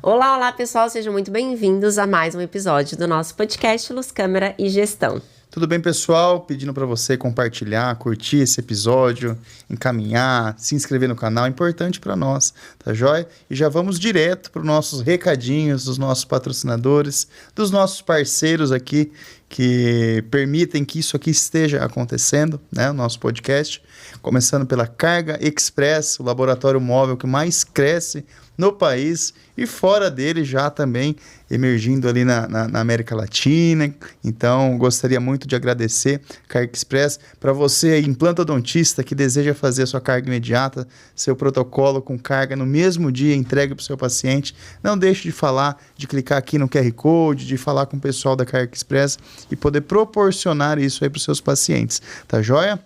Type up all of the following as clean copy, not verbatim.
Olá, olá pessoal, sejam muito bem-vindos a mais um episódio do nosso podcast Luz, Câmera e Gestão. Tudo bem, pessoal? Pedindo para você compartilhar, curtir esse episódio, encaminhar, se inscrever no canal, é importante para nós, tá joia? E já vamos direto para os nossos recadinhos dos nossos patrocinadores, dos nossos parceiros aqui, que permitem que isso aqui esteja acontecendo, né? O nosso podcast, começando pela Carga Express, o laboratório móvel que mais cresce no país e fora dele já também emergindo ali na América Latina. Então, gostaria muito de agradecer Carga Express. Para você, implantodontista, que deseja fazer a sua carga imediata, seu protocolo com carga no mesmo dia, entregue para o seu paciente, não deixe de falar, de clicar aqui no QR Code, de falar com o pessoal da Carga Express e poder proporcionar isso aí para os seus pacientes. Tá joia?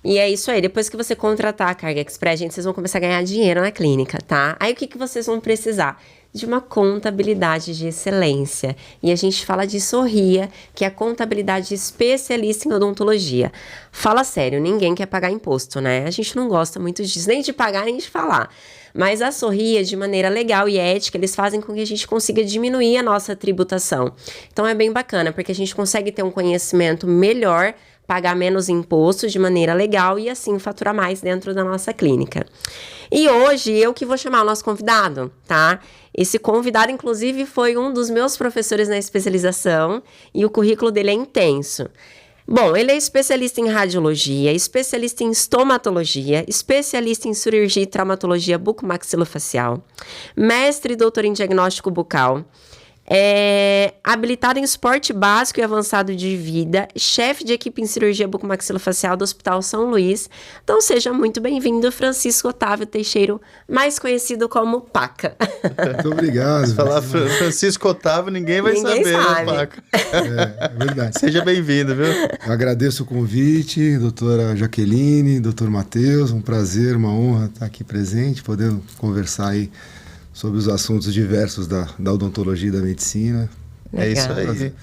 E é isso aí, depois que você contratar a Carga Express, gente, vocês vão começar a ganhar dinheiro na clínica, tá? Aí o que vocês vão precisar? De uma contabilidade de excelência. E a gente fala de Sorria, que é a contabilidade especialista em odontologia. Fala sério, ninguém quer pagar imposto, né? A gente não gosta muito disso, nem de pagar, nem de falar. Mas a Sorria, de maneira legal e ética, eles fazem com que a gente consiga diminuir a nossa tributação. Então é bem bacana, porque a gente consegue ter um conhecimento melhor, pagar menos imposto de maneira legal e assim faturar mais dentro da nossa clínica. E hoje eu que vou chamar o nosso convidado, tá? Esse convidado, inclusive, foi um dos meus professores na especialização e o currículo dele é intenso. Bom, ele é especialista em radiologia, especialista em estomatologia, especialista em cirurgia e traumatologia bucomaxilofacial, mestre e doutor em diagnóstico bucal, habilitado em esporte básico e avançado de vida, chefe de equipe em cirurgia bucomaxilofacial do Hospital São Luís. Então seja muito bem-vindo, Francisco Otávio Teixeira, mais conhecido como Paca. Muito obrigado. Se falar Francisco Otávio, ninguém vai saber, sabe. Né, Paca? É verdade. Seja bem-vindo, viu? Eu agradeço o convite, doutora Jaqueline, doutor Matheus, um prazer, uma honra estar aqui presente, podendo conversar aí sobre os assuntos diversos da odontologia e da medicina. É isso aí.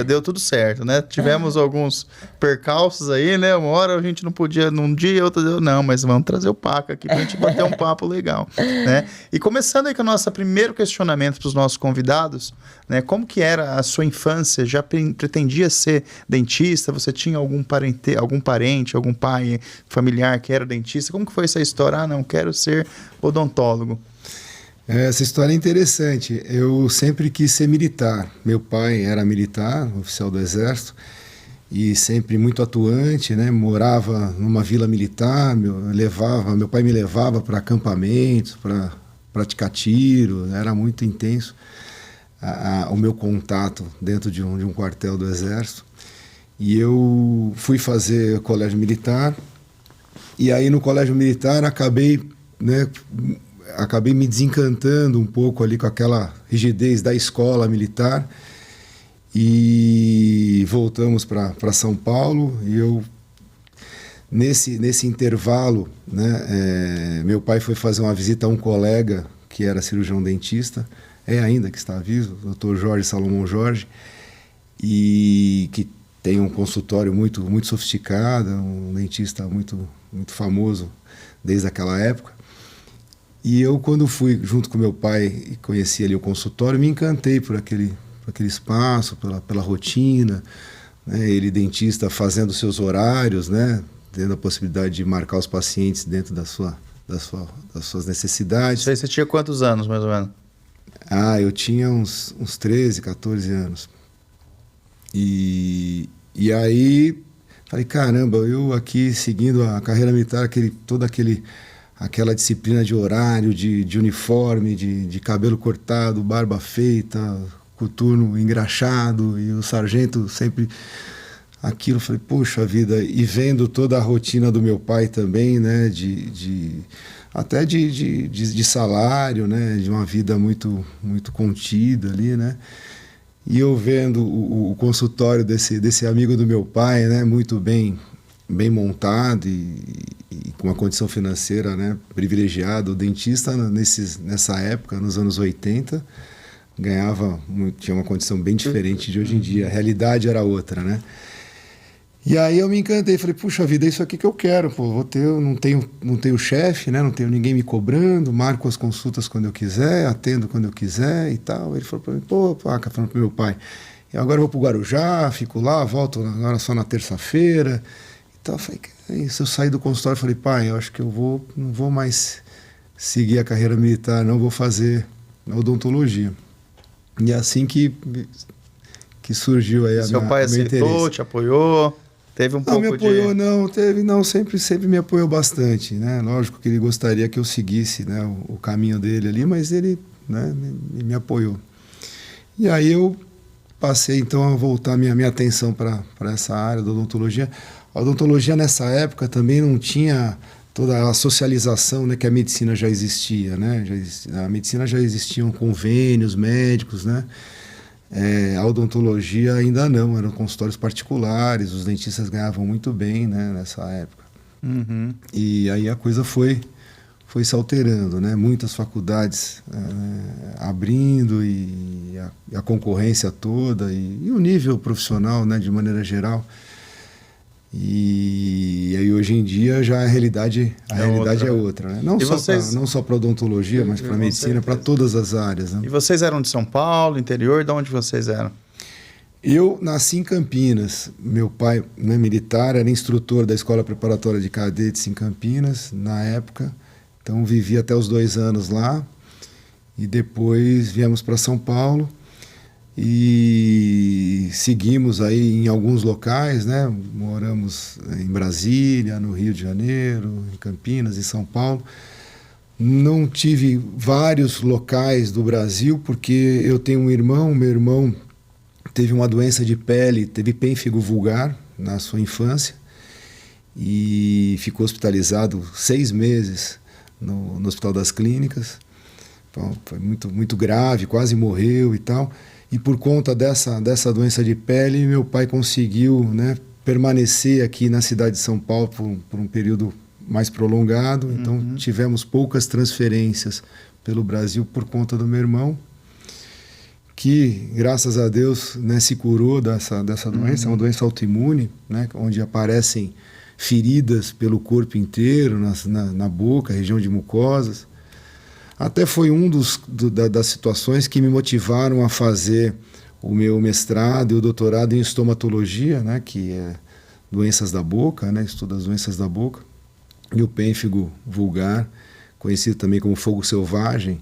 Deu tudo certo, né? Tivemos alguns percalços aí, né? Uma hora a gente não podia num dia, outra deu não, mas vamos trazer o Paca aqui pra gente bater um papo legal, né? E começando aí com o nosso primeiro questionamento para os nossos convidados, né? Como que era a sua infância? Já pretendia ser dentista? Você tinha algum parente, algum pai familiar que era dentista? Como que foi essa história? Ah, não, quero ser odontólogo. Essa história é interessante. Eu sempre quis ser militar. Meu pai era militar, oficial do Exército, e sempre muito atuante, né? Morava numa vila militar, meu pai me levava para acampamentos, para praticar tiro, era muito intenso o meu contato dentro de um quartel do Exército. E eu fui fazer colégio militar, e aí no colégio militar acabei me desencantando um pouco ali com aquela rigidez da escola militar e voltamos para São Paulo. E eu, nesse intervalo, né, meu pai foi fazer uma visita a um colega que era cirurgião dentista, ainda que está vivo, o Dr. Jorge Salomão Jorge, e que tem um consultório muito, muito sofisticado, um dentista muito, muito famoso desde aquela época. E eu, quando fui junto com meu pai e conheci ali o consultório, me encantei por aquele espaço, pela rotina, né? Ele, dentista, fazendo seus horários, né? Tendo a possibilidade de marcar os pacientes dentro das suas necessidades. Você tinha quantos anos, mais ou menos? Eu tinha uns 13, 14 anos. E aí, falei, caramba, eu aqui seguindo a carreira militar, aquela disciplina de horário, de uniforme, de cabelo cortado, barba feita, coturno engraxado, e o sargento sempre aquilo. Falei, poxa vida, e vendo toda a rotina do meu pai também, né, até de salário, né, de uma vida muito, muito contida ali, né, e eu vendo o consultório desse amigo do meu pai, né, muito bem montado e com uma condição financeira, né, privilegiada. O dentista nessa época, nos anos 80, tinha uma condição bem diferente de hoje em dia. A realidade era outra, né? E aí eu me encantei, falei, puxa vida, é isso aqui que eu quero, pô, eu não tenho chefe, né, não tenho ninguém me cobrando, marco as consultas quando eu quiser, atendo quando eu quiser e tal. Ele falou para mim, pô, Paca, falando pro meu pai, e agora eu vou pro Guarujá, fico lá, volto agora só na terça-feira e tal. Eu falei, que é isso? Eu saí do consultório e falei, pai, eu acho que não vou mais seguir a carreira militar, não vou fazer odontologia. E é assim que surgiu aí Seu pai aceitou, te apoiou? Teve um pouco me apoiou, sempre me apoiou bastante, né? Lógico que ele gostaria que eu seguisse, né, o caminho dele ali, mas ele, né, me apoiou. E aí eu passei então a voltar minha atenção para essa área da odontologia. A odontologia nessa época também não tinha toda a socialização, né, que a medicina já existia, né? A medicina já existiam convênios médicos, né? A odontologia ainda não, eram consultórios particulares, os dentistas ganhavam muito bem, né, nessa época. Uhum. E aí a coisa foi se alterando, né? Muitas faculdades abrindo e a concorrência toda e o nível profissional, né, de maneira geral. E aí hoje em dia já a realidade é outra, né? Não só para odontologia, mas para medicina, para todas as áreas, né? E vocês eram de São Paulo, interior, de onde vocês eram? Eu nasci em Campinas. Meu pai, né, militar, era instrutor da Escola Preparatória de Cadetes em Campinas, na época. Então vivi até os 2 anos lá e depois viemos para São Paulo. E seguimos aí em alguns locais, né? Moramos em Brasília, no Rio de Janeiro, em Campinas, em São Paulo. Não tive vários locais do Brasil, porque eu tenho um irmão, meu irmão teve uma doença de pele, teve pênfigo vulgar na sua infância e ficou hospitalizado 6 meses no Hospital das Clínicas. Então, foi muito grave, quase morreu e tal. E por conta dessa doença de pele, meu pai conseguiu, né, permanecer aqui na cidade de São Paulo por um período mais prolongado. Então tivemos poucas transferências pelo Brasil por conta do meu irmão, que, graças a Deus, né, se curou dessa doença. É uma doença autoimune, né, onde aparecem feridas pelo corpo inteiro, na boca, região de mucosas. Até foi das situações que me motivaram a fazer o meu mestrado e o doutorado em estomatologia, né, que é doenças da boca, né, estudo as doenças da boca, e o pênfigo vulgar, conhecido também como fogo selvagem,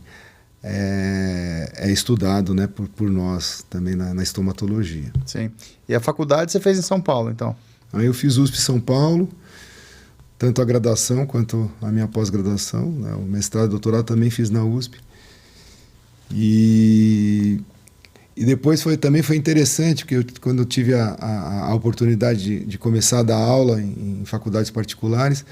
é estudado, né, por nós também na estomatologia. Sim. E a faculdade você fez em São Paulo, então? Aí eu fiz USP São Paulo, tanto a graduação quanto a minha pós-graduação, né? O mestrado e doutorado também fiz na USP. E depois também foi interessante, porque quando eu tive a oportunidade de começar a dar aula em faculdades particulares,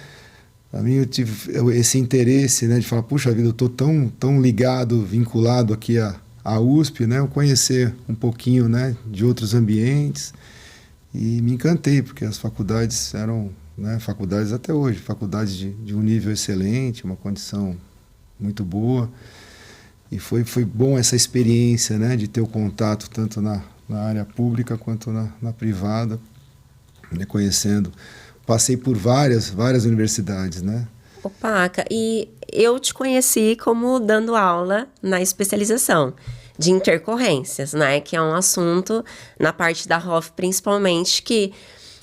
para mim eu tive esse interesse, né, de falar, puxa vida, eu estou tão ligado, vinculado aqui à USP, né, eu conhecer um pouquinho, né, de outros ambientes, e me encantei, porque as faculdades eram, né, faculdades até hoje, faculdades de um nível excelente, uma condição muito boa. E foi bom essa experiência, né, de ter o contato tanto na área pública quanto na privada, né, conhecendo. Passei por várias universidades, né? Ô, Paca, e eu te conheci como dando aula na especialização de intercorrências, né? Que é um assunto na parte da ROF, principalmente, que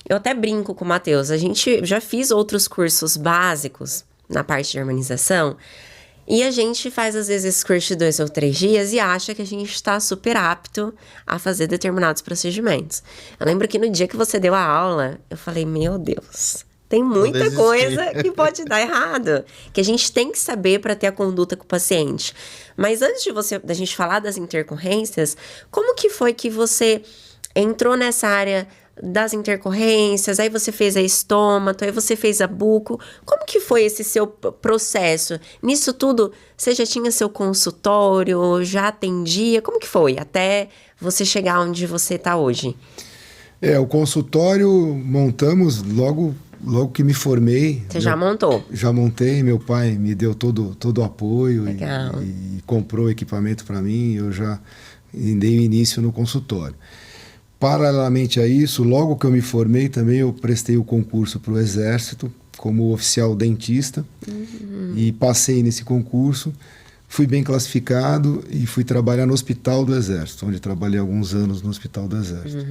eu até brinco com o Matheus. A gente já fiz outros cursos básicos na parte de harmonização e a gente faz, às vezes, esse curso de 2 ou 3 dias e acha que a gente está super apto a fazer determinados procedimentos. Eu lembro que no dia que você deu a aula, eu falei, meu Deus, tem muita coisa que pode dar errado, que a gente tem que saber para ter a conduta com o paciente. Mas antes da gente falar das intercorrências, como que foi que você entrou nessa área das intercorrências, aí você fez a estômato, aí você fez a buco? Como que foi esse seu processo? Nisso tudo, você já tinha seu consultório, já atendia? Como que foi até você chegar onde você está hoje? O consultório montamos logo que me formei. Você já montou? Já montei, meu pai me deu todo o apoio e comprou equipamento para mim, eu já dei o início no consultório. Paralelamente a isso, logo que eu me formei também, eu prestei o concurso para o Exército como oficial dentista e passei nesse concurso. Fui bem classificado e fui trabalhar no Hospital do Exército, onde trabalhei alguns anos no Hospital do Exército.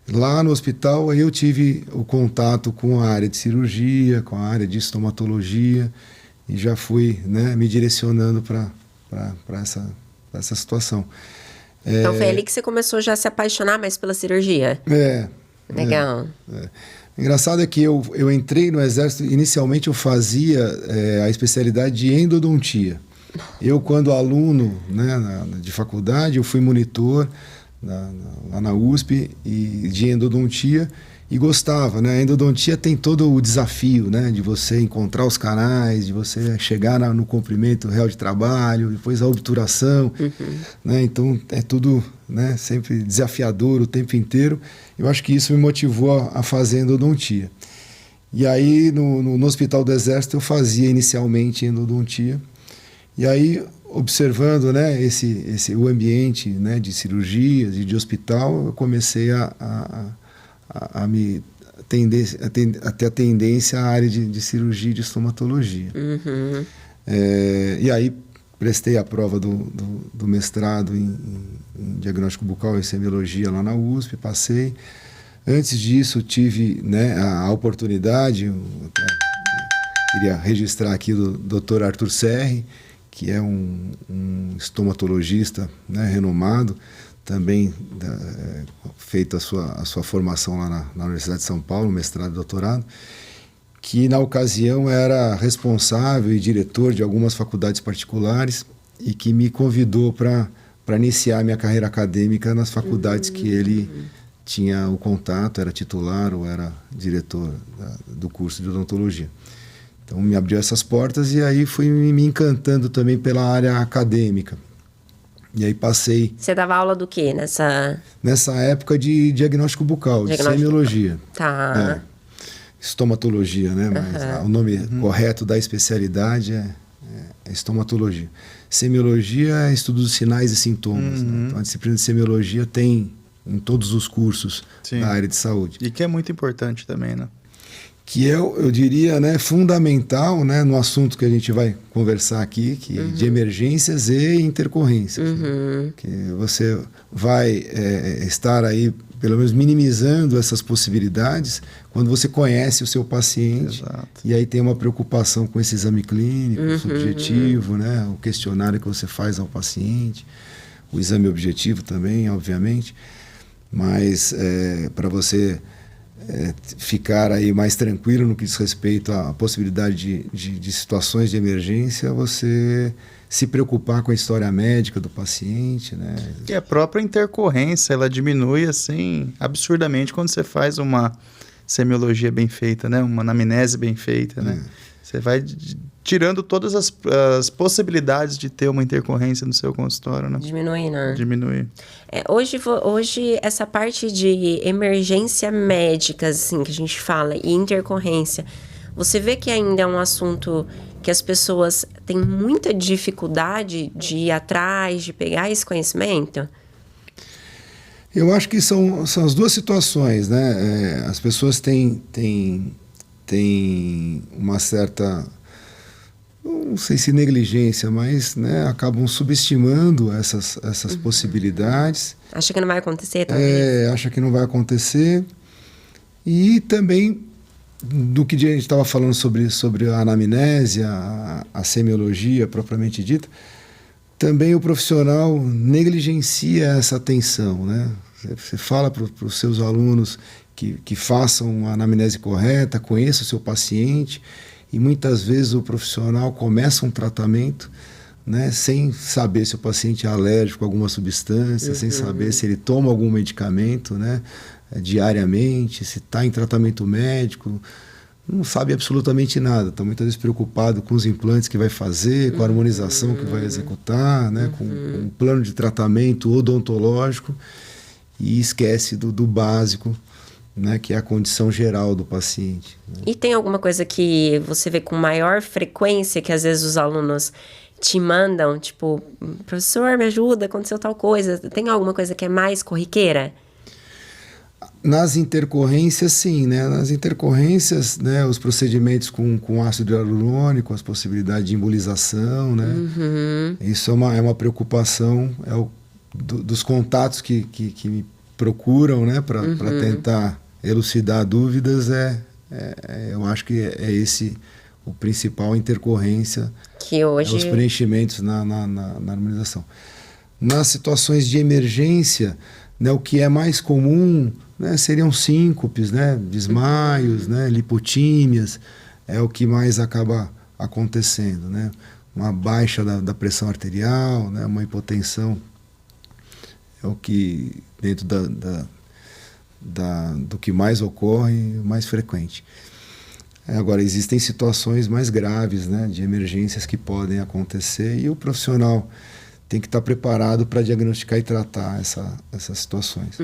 Lá no hospital eu tive o contato com a área de cirurgia, com a área de estomatologia e já fui, né, me direcionando para essa situação. Então foi ali que você começou já a se apaixonar mais pela cirurgia? Legal. Engraçado é que eu entrei no Exército, inicialmente eu fazia a especialidade de endodontia. Eu, quando aluno, né, de faculdade, eu fui monitor lá na USP de endodontia e gostava, né? A endodontia tem todo o desafio, né, de você encontrar os canais, de você chegar no comprimento real de trabalho, depois a obturação, né? Então é tudo, né, sempre desafiador o tempo inteiro. Eu acho que isso me motivou a fazer endodontia. E aí no Hospital do Exército eu fazia inicialmente endodontia. E aí, observando, né, o ambiente, né, de cirurgias e de hospital, eu comecei a ter a tendência à área de cirurgia e de estomatologia. E aí prestei a prova do mestrado em diagnóstico bucal e semiologia lá na USP, passei. Antes disso, tive, né, a oportunidade, eu queria registrar aqui do Dr. Arthur Serri, que é um estomatologista, né, renomado, também feito a sua formação lá na Universidade de São Paulo, mestrado e doutorado, que na ocasião era responsável e diretor de algumas faculdades particulares e que me convidou para iniciar minha carreira acadêmica nas faculdades que ele tinha o contato, era titular ou era diretor do curso de odontologia. Então me abriu essas portas e aí fui me encantando também pela área acadêmica. E aí passei... Você dava aula do quê Nessa época de diagnóstico bucal, de semiologia. Tá. Estomatologia, né? Mas o nome correto da especialidade é estomatologia. Semiologia é estudo dos sinais e sintomas. Né? Então a disciplina de semiologia tem em todos os cursos da área de saúde. E que é muito importante também, né? Que eu diria, né, fundamental, né, no assunto que a gente vai conversar aqui, que de emergências e intercorrências. Né? Que você vai estar aí, pelo menos, minimizando essas possibilidades quando você conhece o seu paciente. Exato. E aí tem uma preocupação com esse exame clínico, subjetivo, né, o questionário que você faz ao paciente, o exame objetivo também, obviamente. Mas para você... ficar aí mais tranquilo no que diz respeito à possibilidade de situações de emergência, você se preocupar com a história médica do paciente, né? E a própria intercorrência, ela diminui assim absurdamente quando você faz uma semiologia bem feita, né? Uma anamnese bem feita, né? Você vai tirando todas as possibilidades de ter uma intercorrência no seu consultório, né? Diminui, né? Diminui. Hoje, essa parte de emergência médica, assim, que a gente fala, e intercorrência, você vê que ainda é um assunto que as pessoas têm muita dificuldade de ir atrás, de pegar esse conhecimento? Eu acho que são as duas situações, né? As pessoas têm uma certa... não sei se negligência, mas, né, acabam subestimando essas possibilidades. Acha que não vai acontecer, talvez? Acha que não vai acontecer. E também, do que a gente estava falando sobre a anamnese, a semiologia propriamente dita, também o profissional negligencia essa atenção, né? Você fala para os seus alunos que façam a anamnese correta, conheçam o seu paciente, e muitas vezes o profissional começa um tratamento, né, sem saber se o paciente é alérgico a alguma substância, sem saber se ele toma algum medicamento, né, diariamente, se está em tratamento médico, não sabe absolutamente nada, está muitas vezes preocupado com os implantes que vai fazer, com a harmonização que vai executar, né, com um plano de tratamento odontológico, e esquece do básico, né, que é a condição geral do paciente. Né? E tem alguma coisa que você vê com maior frequência que às vezes os alunos te mandam, tipo, professor, me ajuda, aconteceu tal coisa. Tem alguma coisa que é mais corriqueira? Nas intercorrências, sim, né? Nas intercorrências, né? Os procedimentos com ácido hialurônico, as possibilidades de embolização, né? Isso é uma preocupação, dos contatos que me procuram, né? Para tentar elucidar dúvidas, eu acho que é esse o principal intercorrência, que hoje... os preenchimentos na harmonização. Nas situações de emergência, né, o que é mais comum, né, seriam síncopes, né, desmaios, né, lipotímias, é o que mais acaba acontecendo, né? Uma baixa da pressão arterial, né, uma hipotensão, é o que dentro do que mais ocorre, mais frequente. Agora, existem situações mais graves, né, de emergências que podem acontecer, e o profissional tem que estar preparado para diagnosticar e tratar essas situações.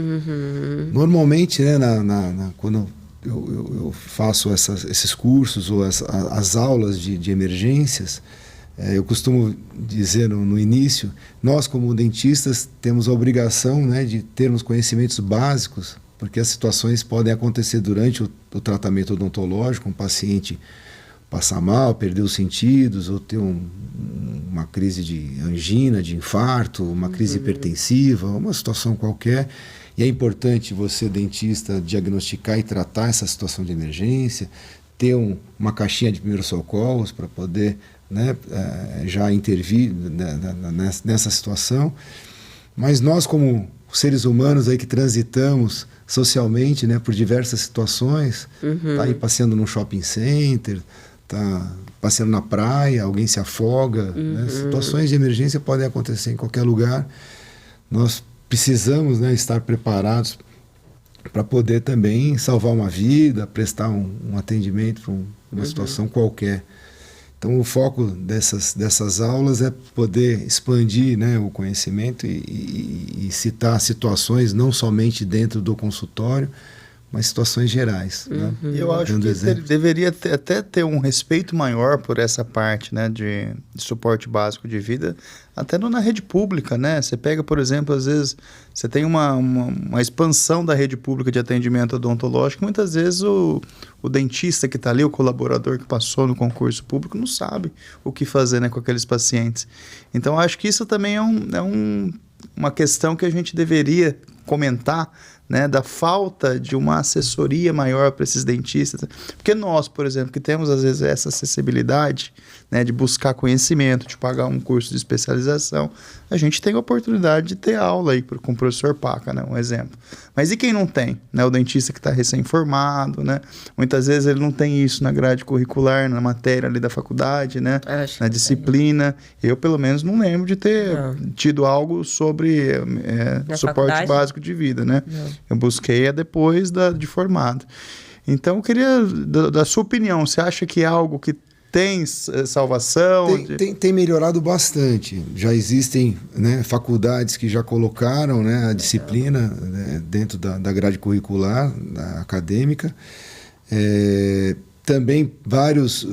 Normalmente, né, quando eu faço esses cursos ou as aulas de emergências, eu costumo dizer no início, nós como dentistas temos a obrigação, né, de termos conhecimentos básicos, porque as situações podem acontecer durante o tratamento odontológico, um paciente passar mal, perder os sentidos, ou ter uma crise de angina, de infarto, uma crise hipertensiva, uma situação qualquer. E é importante você, dentista, diagnosticar e tratar essa situação de emergência, ter uma caixinha de primeiros socorros para poder, né, já intervir nessa situação. Mas nós, como seres humanos aí que transitamos socialmente, né, por diversas situações, tá aí passeando num shopping center, tá passeando na praia, alguém se afoga, né? Situações de emergência podem acontecer em qualquer lugar. Nós precisamos, né, estar preparados para poder também salvar uma vida, prestar um atendimento para uma situação qualquer. Então, o foco dessas aulas é poder expandir, né, o conhecimento e citar situações não somente dentro do consultório, mas situações gerais. Né? Eu acho que deveria até ter um respeito maior por essa parte, né, de suporte básico de vida, até na rede pública, né? Você pega, por exemplo, às vezes você tem uma expansão da rede pública de atendimento odontológico, muitas vezes o dentista que está ali, o colaborador que passou no concurso público, não sabe o que fazer, né, com aqueles pacientes. Então, acho que isso também é uma questão que a gente deveria comentar, né, da falta de uma assessoria maior para esses dentistas. Porque nós, por exemplo, que temos às vezes essa acessibilidade, né, de buscar conhecimento, de pagar um curso de especialização, a gente tem a oportunidade de ter aula aí com o professor Paca, né, um exemplo. Mas e quem não tem? Né, o dentista que está recém-formado, né? Muitas vezes ele não tem isso na grade curricular, na matéria ali da faculdade, né, na disciplina. Eu, pelo menos, não lembro de ter tido algo sobre suporte básico de vida, né? Eu busquei depois de formado. Então, eu queria, da sua opinião, você acha que é algo que tem salvação? Tem melhorado bastante. Já existem, né, faculdades que já colocaram, né, a disciplina, né, dentro da grade curricular acadêmica. Também vários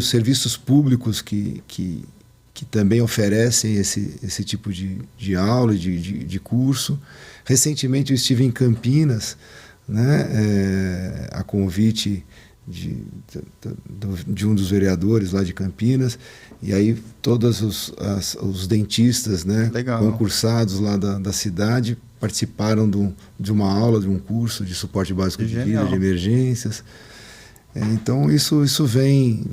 serviços públicos que também oferecem esse tipo de aula, de curso. Recentemente eu estive em Campinas, né, a convite de um dos vereadores lá de Campinas, e aí todos os dentistas, né, concursados lá da cidade participaram de uma aula, de um curso de suporte básico de vida, de emergências. Então isso vem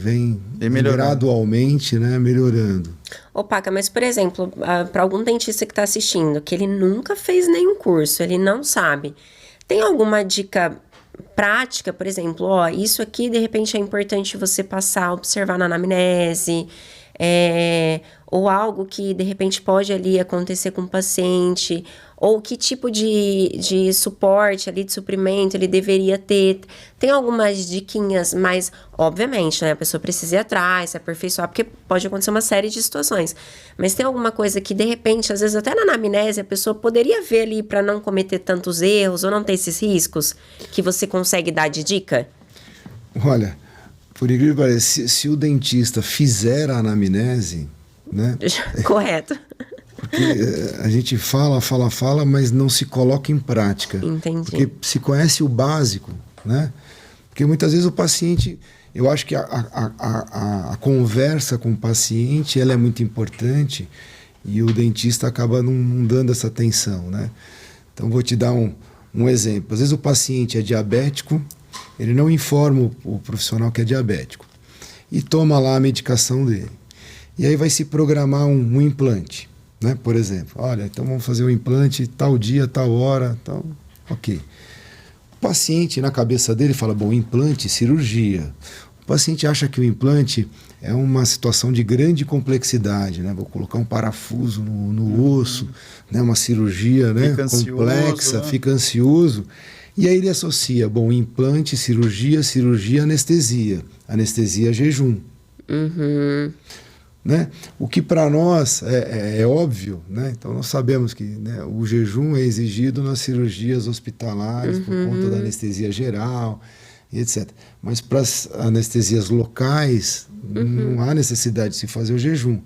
gradualmente, né, melhorando. Ô Paca, mas por exemplo, para algum dentista que está assistindo, que ele nunca fez nenhum curso, ele não sabe, tem alguma dica prática, por exemplo, isso aqui de repente é importante você passar, observar na anamnese, ou algo que de repente pode ali acontecer com o paciente, ou que tipo de suporte ali, de suprimento ele deveria ter. Tem algumas diquinhas, mas obviamente, né, a pessoa precisa ir atrás, se aperfeiçoar, porque pode acontecer uma série de situações. Mas tem alguma coisa que de repente, às vezes até na anamnese, a pessoa poderia ver ali para não cometer tantos erros ou não ter esses riscos, que você consegue dar de dica? Olha, por incrível que pareça, se o dentista fizer a anamnese, né? Correto. Porque a gente fala, mas não se coloca em prática. Entendi. Porque se conhece o básico, né? Porque muitas vezes o paciente... Eu acho que a conversa com o paciente ela é muito importante e o dentista acaba não dando essa atenção, né? Então, vou te dar um exemplo. Às vezes o paciente é diabético, ele não informa o profissional que é diabético e toma lá a medicação dele. E aí vai se programar um implante, né? Por exemplo, olha, então vamos fazer o implante tal dia, tal hora, tal... Ok. O paciente, na cabeça dele, fala, bom, implante, cirurgia. O paciente acha que o implante é uma situação de grande complexidade, né? Vou colocar um parafuso no osso, né? Uma cirurgia, né? Complexa, né? Fica ansioso. E aí ele associa, bom, implante, cirurgia, anestesia. Anestesia, jejum. Né? O que para nós é óbvio, né? Então nós sabemos que, né, o jejum é exigido nas cirurgias hospitalares por conta da anestesia geral e etc. Mas para as anestesias locais não há necessidade de se fazer o jejum.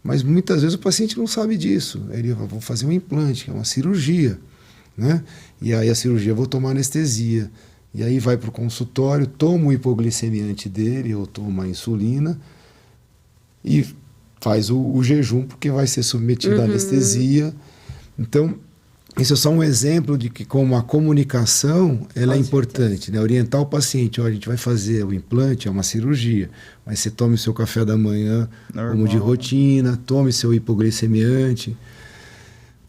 Mas muitas vezes o paciente não sabe disso. Ele vai fazer um implante, que é uma cirurgia, né? E aí a cirurgia eu vou tomar anestesia. E aí vai para o consultório, toma o hipoglicemiante dele ou toma a insulina e faz o jejum, porque vai ser submetido à anestesia. Então, isso é só um exemplo de que como a comunicação ela é importante, né? Orientar o paciente, a gente vai fazer o implante, é uma cirurgia, mas você tome o seu café da manhã como de rotina, tome seu hipoglicemiante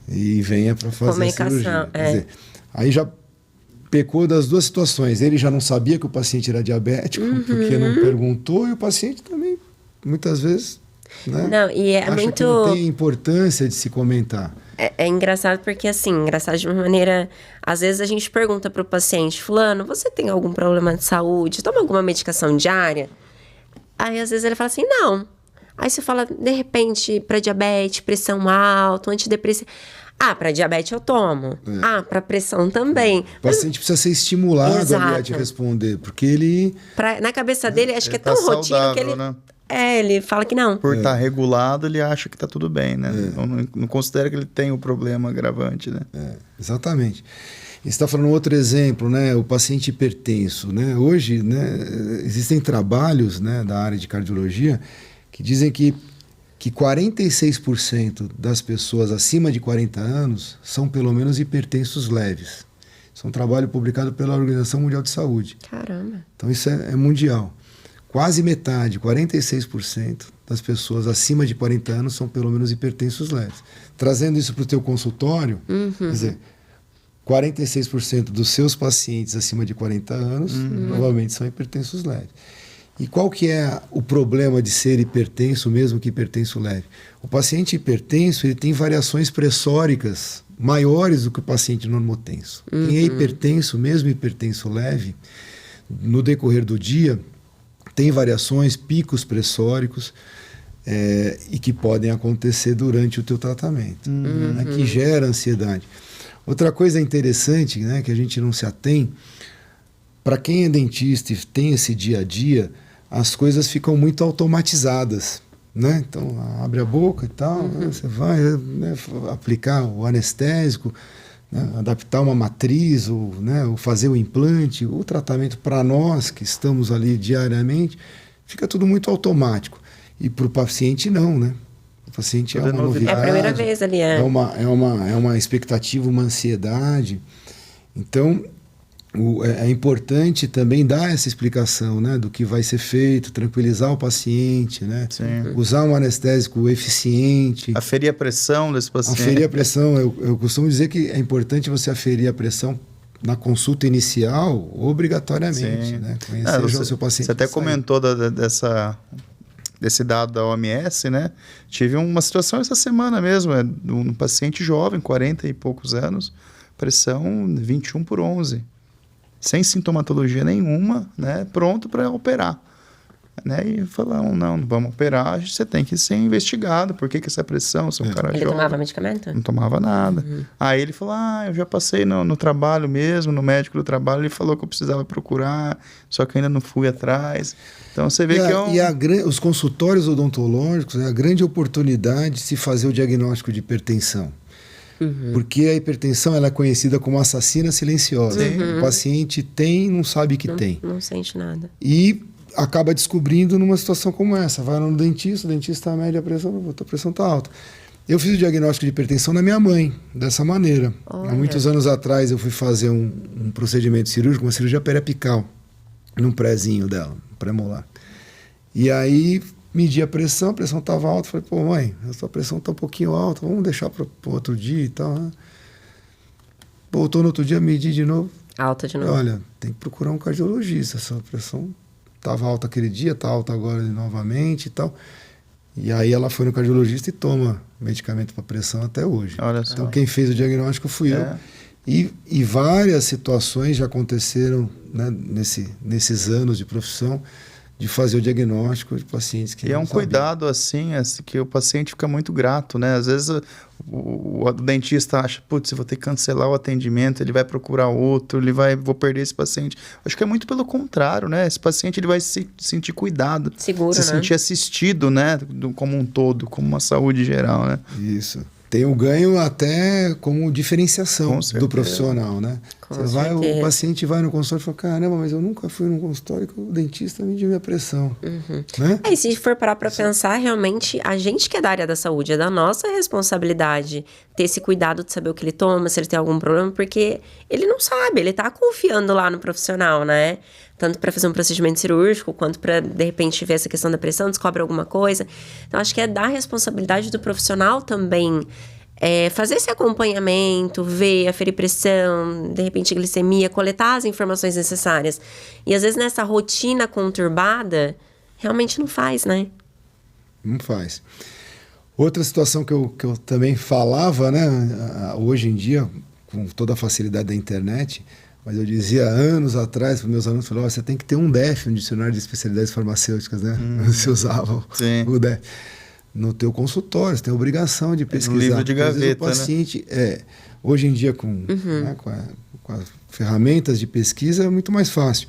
e venha para fazer a cirurgia. Quer dizer, aí já pecou das duas situações. Ele já não sabia que o paciente era diabético, porque não perguntou, e o paciente também muitas vezes, né, não, e é acha muito... que não tem importância de se comentar. É engraçado porque, assim, engraçado de uma maneira... Às vezes a gente pergunta pro paciente, fulano, você tem algum problema de saúde? Toma alguma medicação diária? Aí, às vezes, ele fala assim, não. Aí você fala, de repente, para diabetes, pressão alta, antidepressivo... Ah, para diabetes eu tomo. Ah, para pressão também. O paciente precisa ser estimulado ali a te responder, porque ele... Na cabeça dele, acho que é tão rotina que ele... Né? Ele fala que não. Por estar regulado, ele acha que está tudo bem, né? Não considera que ele tem o problema agravante, né? Exatamente. E você está falando outro exemplo, né? O paciente hipertenso, né? Hoje, né, existem trabalhos, né, da área de cardiologia que dizem que 46% das pessoas acima de 40 anos são pelo menos hipertensos leves. Isso é um trabalho publicado pela Organização Mundial de Saúde. Caramba. Então isso é mundial. Quase metade, 46% das pessoas acima de 40 anos são pelo menos hipertensos leves. Trazendo isso para o teu consultório, quer dizer, 46% dos seus pacientes acima de 40 anos provavelmente são hipertensos leves. E qual que é o problema de ser hipertenso, mesmo que hipertenso leve? O paciente hipertenso ele tem variações pressóricas maiores do que o paciente normotenso. Quem é hipertenso, mesmo hipertenso leve, no decorrer do dia, tem variações, picos pressóricos, e que podem acontecer durante o teu tratamento, né, que gera ansiedade. Outra coisa interessante, né, que a gente não se atém, para quem é dentista e tem esse dia a dia, as coisas ficam muito automatizadas, né? Então, abre a boca e tal, né? Você vai, né, aplicar o anestésico, né, adaptar uma matriz, ou fazer o implante, o tratamento para nós que estamos ali diariamente, fica tudo muito automático. E para o paciente não, né? O paciente é uma novidade. É a primeira vez ali, é uma expectativa, uma ansiedade. Então, é importante também dar essa explicação, né, do que vai ser feito, tranquilizar o paciente, né? Usar um anestésico eficiente. Aferir a pressão desse paciente. Aferir a pressão. Eu costumo dizer que é importante você aferir a pressão na consulta inicial, obrigatoriamente. Né? Conhecer o seu paciente. Você até comentou desse dado da OMS, né? Tive uma situação essa semana mesmo, um paciente jovem, 40 e poucos anos, pressão 21/11. Sem sintomatologia nenhuma, né? Pronto para operar. Né? E falaram, não vamos operar, você tem que ser investigado. Por que essa pressão? Você é um cara Ele jovem. tomava medicamento? Não tomava nada. Aí ele falou, eu já passei no trabalho mesmo, no médico do trabalho, ele falou que eu precisava procurar, só que ainda não fui atrás. Então você vê os consultórios odontológicos é a grande oportunidade de se fazer o diagnóstico de hipertensão. Porque a hipertensão ela é conhecida como assassina silenciosa. O paciente tem, não sabe que tem. Não sente nada. E acaba descobrindo numa situação como essa. Vai no dentista, o dentista mede a pressão, a pressão está alta. Eu fiz o diagnóstico de hipertensão na minha mãe, dessa maneira. Olha. Há muitos anos atrás eu fui fazer um procedimento cirúrgico, uma cirurgia periapical, num prézinho dela, um pré-molar. E aí medi a pressão estava alta. Falei, pô, mãe, a sua pressão está um pouquinho alta, vamos deixar para outro dia e tal. Né? Voltou no outro dia, medi de novo. Alta de novo. Olha, tem que procurar um cardiologista, essa pressão estava alta aquele dia, está alta agora novamente e tal. E aí ela foi no cardiologista e toma medicamento para pressão até hoje. Olha só. Então quem fez o diagnóstico fui eu. E várias situações já aconteceram, né, nesses anos de profissão, de fazer o diagnóstico de pacientes que E é um cuidado assim que o paciente fica muito grato, né? Às vezes o dentista acha, putz, eu vou ter que cancelar o atendimento, ele vai procurar outro, vou perder esse paciente. Acho que é muito pelo contrário, né? Esse paciente ele vai se sentir cuidado, seguro, se sentir assistido, né? Como um todo, como uma saúde geral, né? Isso. Tem o ganho até como diferenciação do profissional, né? O paciente vai no consultório e fala, caramba, mas eu nunca fui num consultório que o dentista mediu minha pressão. Né? E se for parar pra pensar, realmente, a gente que é da área da saúde, é da nossa responsabilidade ter esse cuidado de saber o que ele toma, se ele tem algum problema, porque ele não sabe, ele tá confiando lá no profissional, né? Tanto para fazer um procedimento cirúrgico, quanto para, de repente, ver essa questão da pressão, descobre alguma coisa. Então, acho que é da responsabilidade do profissional também fazer esse acompanhamento, ver, aferir pressão, de repente glicemia, coletar as informações necessárias. E, às vezes, nessa rotina conturbada, realmente não faz, né? Não faz. Outra situação que eu também falava, né, hoje em dia, com toda a facilidade da internet... Mas eu dizia anos atrás para meus alunos, você tem que ter um DEF, um dicionário de especialidades farmacêuticas, né? Você usava o DEF. No teu consultório, você tem a obrigação de pesquisar. No livro de gaveta, o paciente, hoje em dia, com as ferramentas de pesquisa, é muito mais fácil.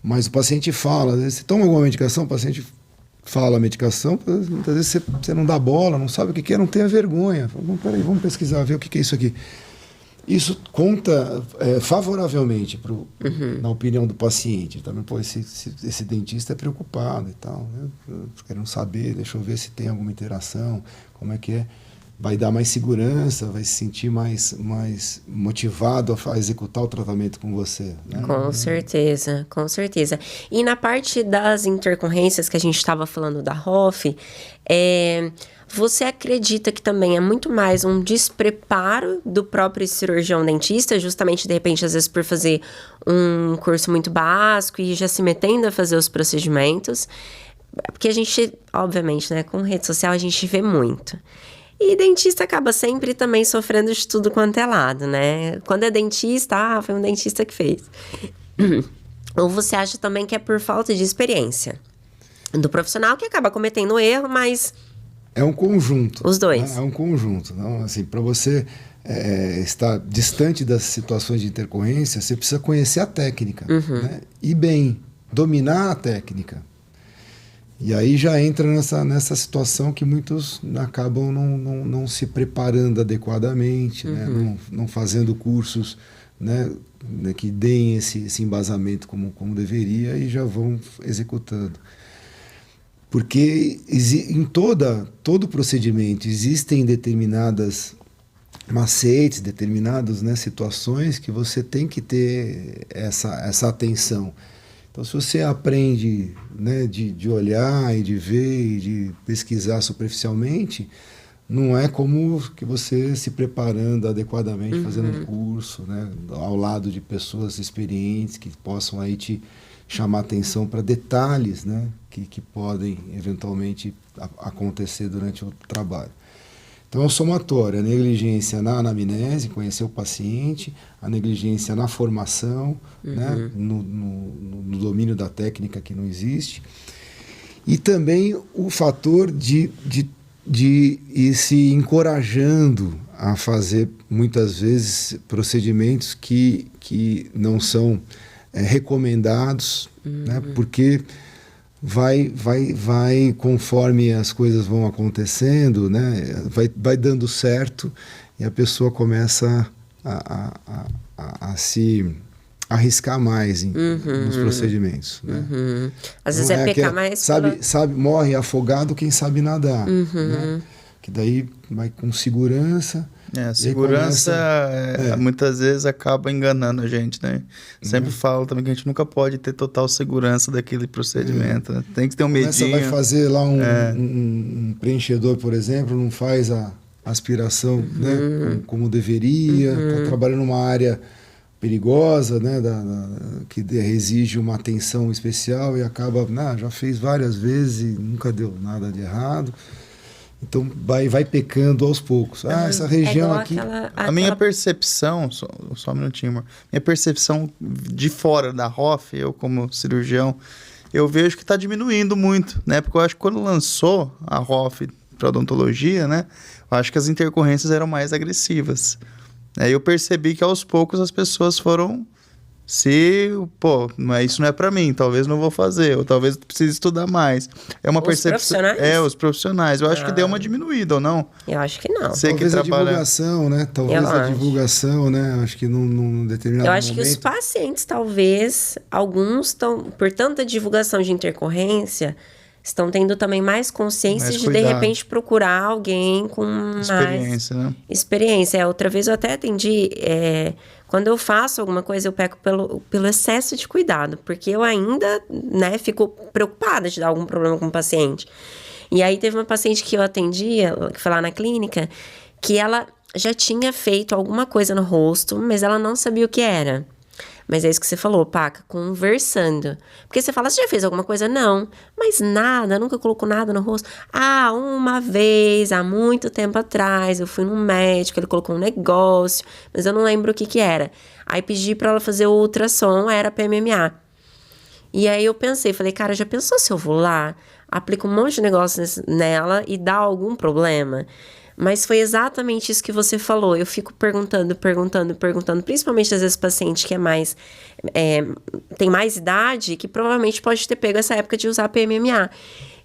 Mas o paciente fala, às vezes você toma alguma medicação, o paciente fala a medicação, muitas vezes você não dá bola, não sabe o que é, não tenha vergonha. Fala, peraí, vamos pesquisar, ver o que é isso aqui. Isso conta favoravelmente na opinião do paciente. Também, esse dentista é preocupado e tal, né? Querendo saber, deixa eu ver se tem alguma interação, como é que é. Vai dar mais segurança, vai se sentir mais motivado a executar o tratamento com você. Né? Com certeza, com certeza. E na parte das intercorrências que a gente estava falando da ROF, você acredita que também é muito mais um despreparo do próprio cirurgião dentista, justamente, de repente, às vezes por fazer um curso muito básico e já se metendo a fazer os procedimentos? Porque a gente, obviamente, né, com rede social a gente vê muito. E dentista acaba sempre também sofrendo de tudo quanto é lado, né? Quando é dentista, foi um dentista que fez. Ou você acha também que é por falta de experiência do profissional que acaba cometendo erro, mas... É um conjunto. Os dois. Né? É um conjunto. Não? Assim, para você estar distante das situações de intercorrência, você precisa conhecer a técnica. Né? E bem, dominar a técnica. E aí já entra nessa situação que muitos acabam não se preparando adequadamente, né? Não fazendo cursos, né, que deem esse embasamento como deveria e já vão executando. Porque em todo procedimento existem determinadas macetes, determinadas, né, situações que você tem que ter essa atenção. Então, se você aprende, né, de olhar e de ver e de pesquisar superficialmente, não é como que você se preparando adequadamente, fazendo um curso, né, ao lado de pessoas experientes que possam aí te chamar atenção para detalhes, né, que podem eventualmente acontecer durante o trabalho. Então, é um somatório, a negligência na anamnese, conhecer o paciente, a negligência na formação, né, no domínio da técnica que não existe, E também o fator de ir se encorajando a fazer, muitas vezes, procedimentos que não são recomendados, né? Porque vai conforme as coisas vão acontecendo, né? Vai dando certo e a pessoa começa a se arriscar mais nos procedimentos, né? Às vezes é pecar mais... Sabe, morre afogado quem sabe nadar, né? Que daí vai com segurança... A segurança muitas vezes acaba enganando a gente, né? Sempre falo também que a gente nunca pode ter total segurança daquele procedimento, né? Tem que ter um medinho. Você vai fazer lá um preenchedor, por exemplo, não faz a aspiração, né? Como deveria, está trabalhando numa área perigosa, né? Que exige uma atenção especial e acaba, já fez várias vezes e nunca deu nada de errado. Então vai pecando aos poucos. Essa região aqui... A minha percepção, só um minutinho, amor. Minha percepção de fora da ROF, eu como cirurgião, eu vejo que está diminuindo muito, né? Porque eu acho que quando lançou a ROF para odontologia, né? Eu acho que as intercorrências eram mais agressivas. Aí eu percebi que aos poucos as pessoas foram... mas isso não é para mim, talvez não vou fazer, ou talvez precise estudar mais. É uma percepção. Profissionais? Os profissionais. Eu acho que deu uma diminuída, ou não? Eu acho que não. Você Talvez que a trabalha... divulgação, né? Talvez a divulgação, né? Acho que num determinado Eu acho momento... que os pacientes, talvez, alguns estão, por tanta divulgação de intercorrência, estão tendo também mais consciência de repente, procurar alguém com experiência, mais né? experiência. Outra vez eu até atendi... Quando eu faço alguma coisa, eu peco pelo excesso de cuidado, porque eu ainda, né, fico preocupada de dar algum problema com o paciente. E aí teve uma paciente que eu atendia, que foi lá na clínica, que ela já tinha feito alguma coisa no rosto, mas ela não sabia o que era. Mas é isso que você falou, Paca, conversando. Porque você fala, você já fez alguma coisa? Não. Mas nada, nunca colocou nada no rosto. Uma vez, há muito tempo atrás, eu fui num médico, ele colocou um negócio, mas eu não lembro o que era. Aí pedi pra ela fazer o ultrassom, era PMMA. E aí eu pensei, falei, cara, já pensou se eu vou lá, aplico um monte de negócio nela e dá algum problema? Mas foi exatamente isso que você falou. Eu fico perguntando, principalmente às vezes paciente que tem mais idade, que provavelmente pode ter pego essa época de usar PMMA.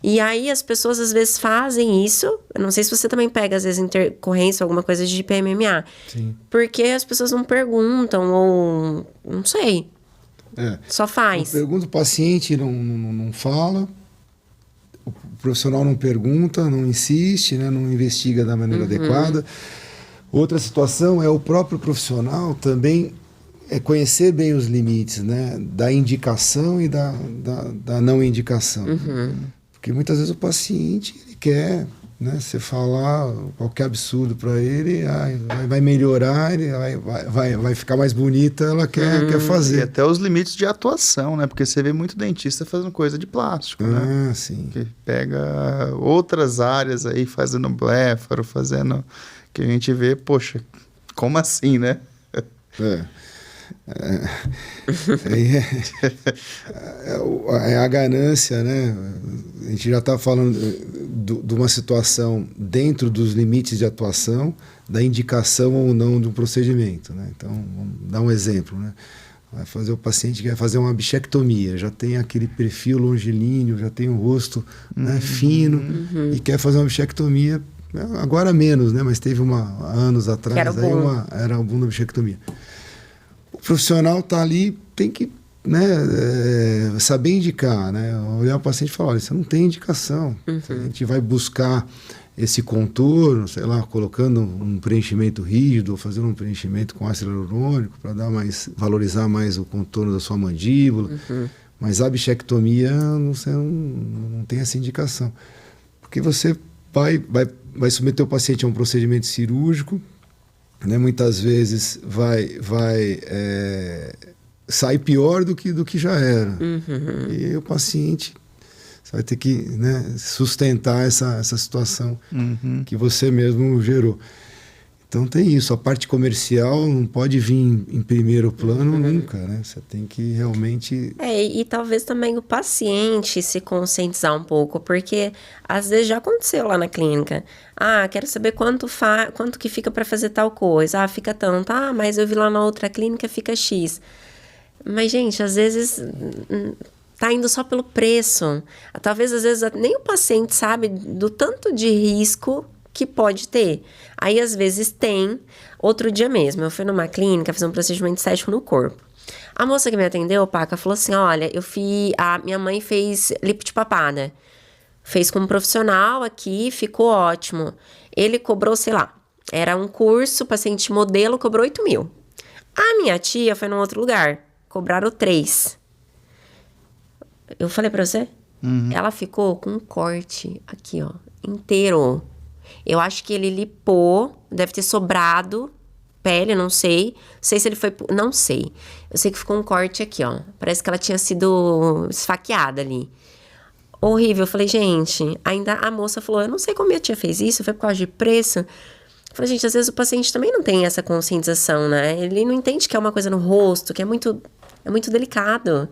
E aí as pessoas às vezes fazem isso. Eu não sei se você também pega às vezes intercorrência, alguma coisa de PMMA. Sim. Porque as pessoas não perguntam ou não sei. Só faz. Pergunta, o paciente não fala. O profissional não pergunta, não insiste, né, não investiga da maneira adequada. Outra situação é o próprio profissional também conhecer bem os limites, né, da indicação e da não indicação. Porque muitas vezes o paciente ele quer, né, você falar qualquer absurdo para ele, vai melhorar, ele vai ficar mais bonita, ela quer fazer. E até os limites de atuação, né? Porque você vê muito dentista fazendo coisa de plástico, né? Sim. Que pega outras áreas aí, fazendo bléfaro, fazendo... Que a gente vê, poxa, como assim, né? É a ganância, né? A gente já está falando de uma situação dentro dos limites de atuação, da indicação ou não de um procedimento, né? Então, vamos dar um exemplo, né? O paciente quer fazer uma bichectomia, já tem aquele perfil longilíneo, já tem o rosto, né, fino, e quer fazer uma bichectomia, agora menos, né? Mas teve anos atrás, era o boom da bichectomia. O profissional está ali, tem que, né, saber indicar, né? Olhar o paciente e falar, olha, você não tem indicação. A gente vai buscar esse contorno, sei lá, colocando um preenchimento rígido, ou fazendo um preenchimento com ácido hialurônico para valorizar mais o contorno da sua mandíbula. Mas a bichectomia você não tem essa indicação. Porque você vai submeter o paciente a um procedimento cirúrgico, né? Muitas vezes vai sair pior do que já era. E o paciente, você vai ter que, né, sustentar essa situação que você mesmo gerou. Então tem isso, a parte comercial não pode vir em primeiro plano nunca, né? Você tem que realmente... E talvez também o paciente se conscientizar um pouco, porque às vezes já aconteceu lá na clínica. Quero saber quanto que fica para fazer tal coisa. Fica tanto. Mas eu vi lá na outra clínica, fica X. Mas, gente, às vezes tá indo só pelo preço. Talvez, às vezes, nem o paciente sabe do tanto de risco que pode ter. Aí, às vezes, tem. Outro dia mesmo, eu fui numa clínica fazer um procedimento estético no corpo. A moça que me atendeu, Paca, falou assim, olha, a minha mãe fez lipo de papada. Fez com um profissional aqui, ficou ótimo. Ele cobrou, sei lá, era um curso, paciente modelo, cobrou 8 mil. A minha tia foi num outro lugar, cobraram 3. Eu falei pra você? Ela ficou com um corte aqui, ó, inteiro. Eu acho que ele lipou, deve ter sobrado pele, não sei. Não sei se ele foi... Não sei. Eu sei que ficou um corte aqui, ó. Parece que ela tinha sido esfaqueada ali. Horrível. Eu falei, gente... Ainda a moça falou, eu não sei como minha tia fez isso, foi por causa de preço. Eu falei, gente, às vezes o paciente também não tem essa conscientização, né? Ele não entende que é uma coisa no rosto, que é muito delicado.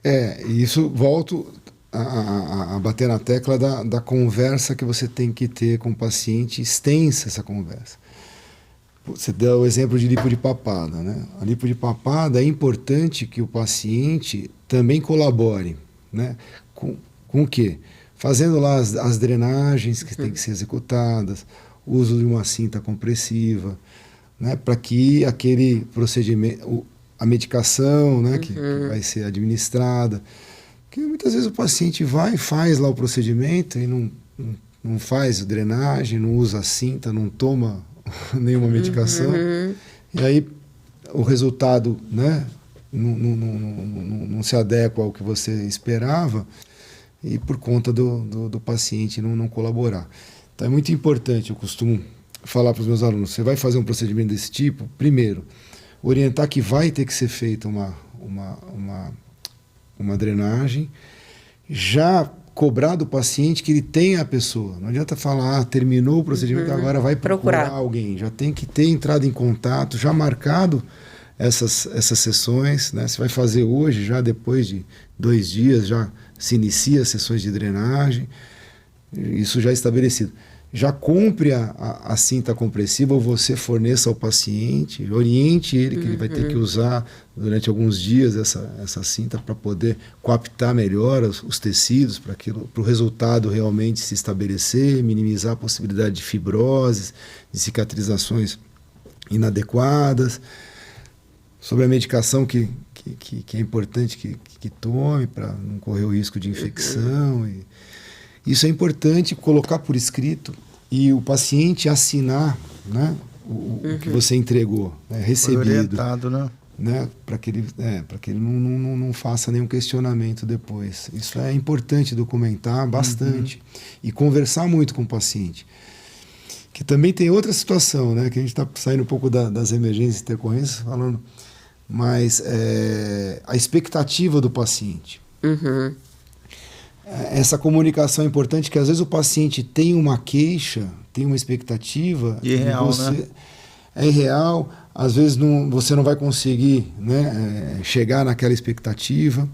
E isso volto a bater na tecla da conversa que você tem que ter com o paciente, extensa essa conversa. Você deu o exemplo de lipo de papada, né? A lipo de papada é importante que o paciente também colabore, né? Com o quê? Fazendo lá as drenagens que têm que ser executadas, o uso de uma cinta compressiva, né? Para que aquele procedimento, a medicação, né? Que vai ser administrada. Porque muitas vezes o paciente vai e faz lá o procedimento e não faz drenagem, não usa a cinta, não toma nenhuma medicação. E aí o resultado, né, não se adequa ao que você esperava e por conta do paciente não colaborar. Então é muito importante, eu costumo falar para os meus alunos, você vai fazer um procedimento desse tipo, primeiro, orientar que vai ter que ser feita uma drenagem, já cobrar do paciente que ele tenha a pessoa. Não adianta falar, terminou o procedimento, agora vai procurar alguém. Já tem que ter entrado em contato, já marcado essas sessões, né? Você vai fazer hoje, já depois de 2 dias, já se inicia as sessões de drenagem. Isso já é estabelecido. Já compre a cinta compressiva ou você forneça ao paciente, oriente ele que ele vai ter que usar durante alguns dias essa cinta para poder coaptar melhor os tecidos, para o resultado realmente se estabelecer, minimizar a possibilidade de fibroses, de cicatrizações inadequadas. Sobre a medicação que é importante que tome para não correr o risco de infecção. Isso é importante colocar por escrito e o paciente assinar, né, o que você entregou, né, recebido. Foi orientado, né, para que ele não faça nenhum questionamento depois. Isso é importante documentar bastante e conversar muito com o paciente. Que também tem outra situação, né, que a gente está saindo um pouco das emergências e intercorrências, falando, mas a expectativa do paciente. Essa comunicação é importante, que às vezes o paciente tem uma queixa, tem uma expectativa... E é real, né? É irreal, às vezes você não vai conseguir, né, chegar naquela expectativa.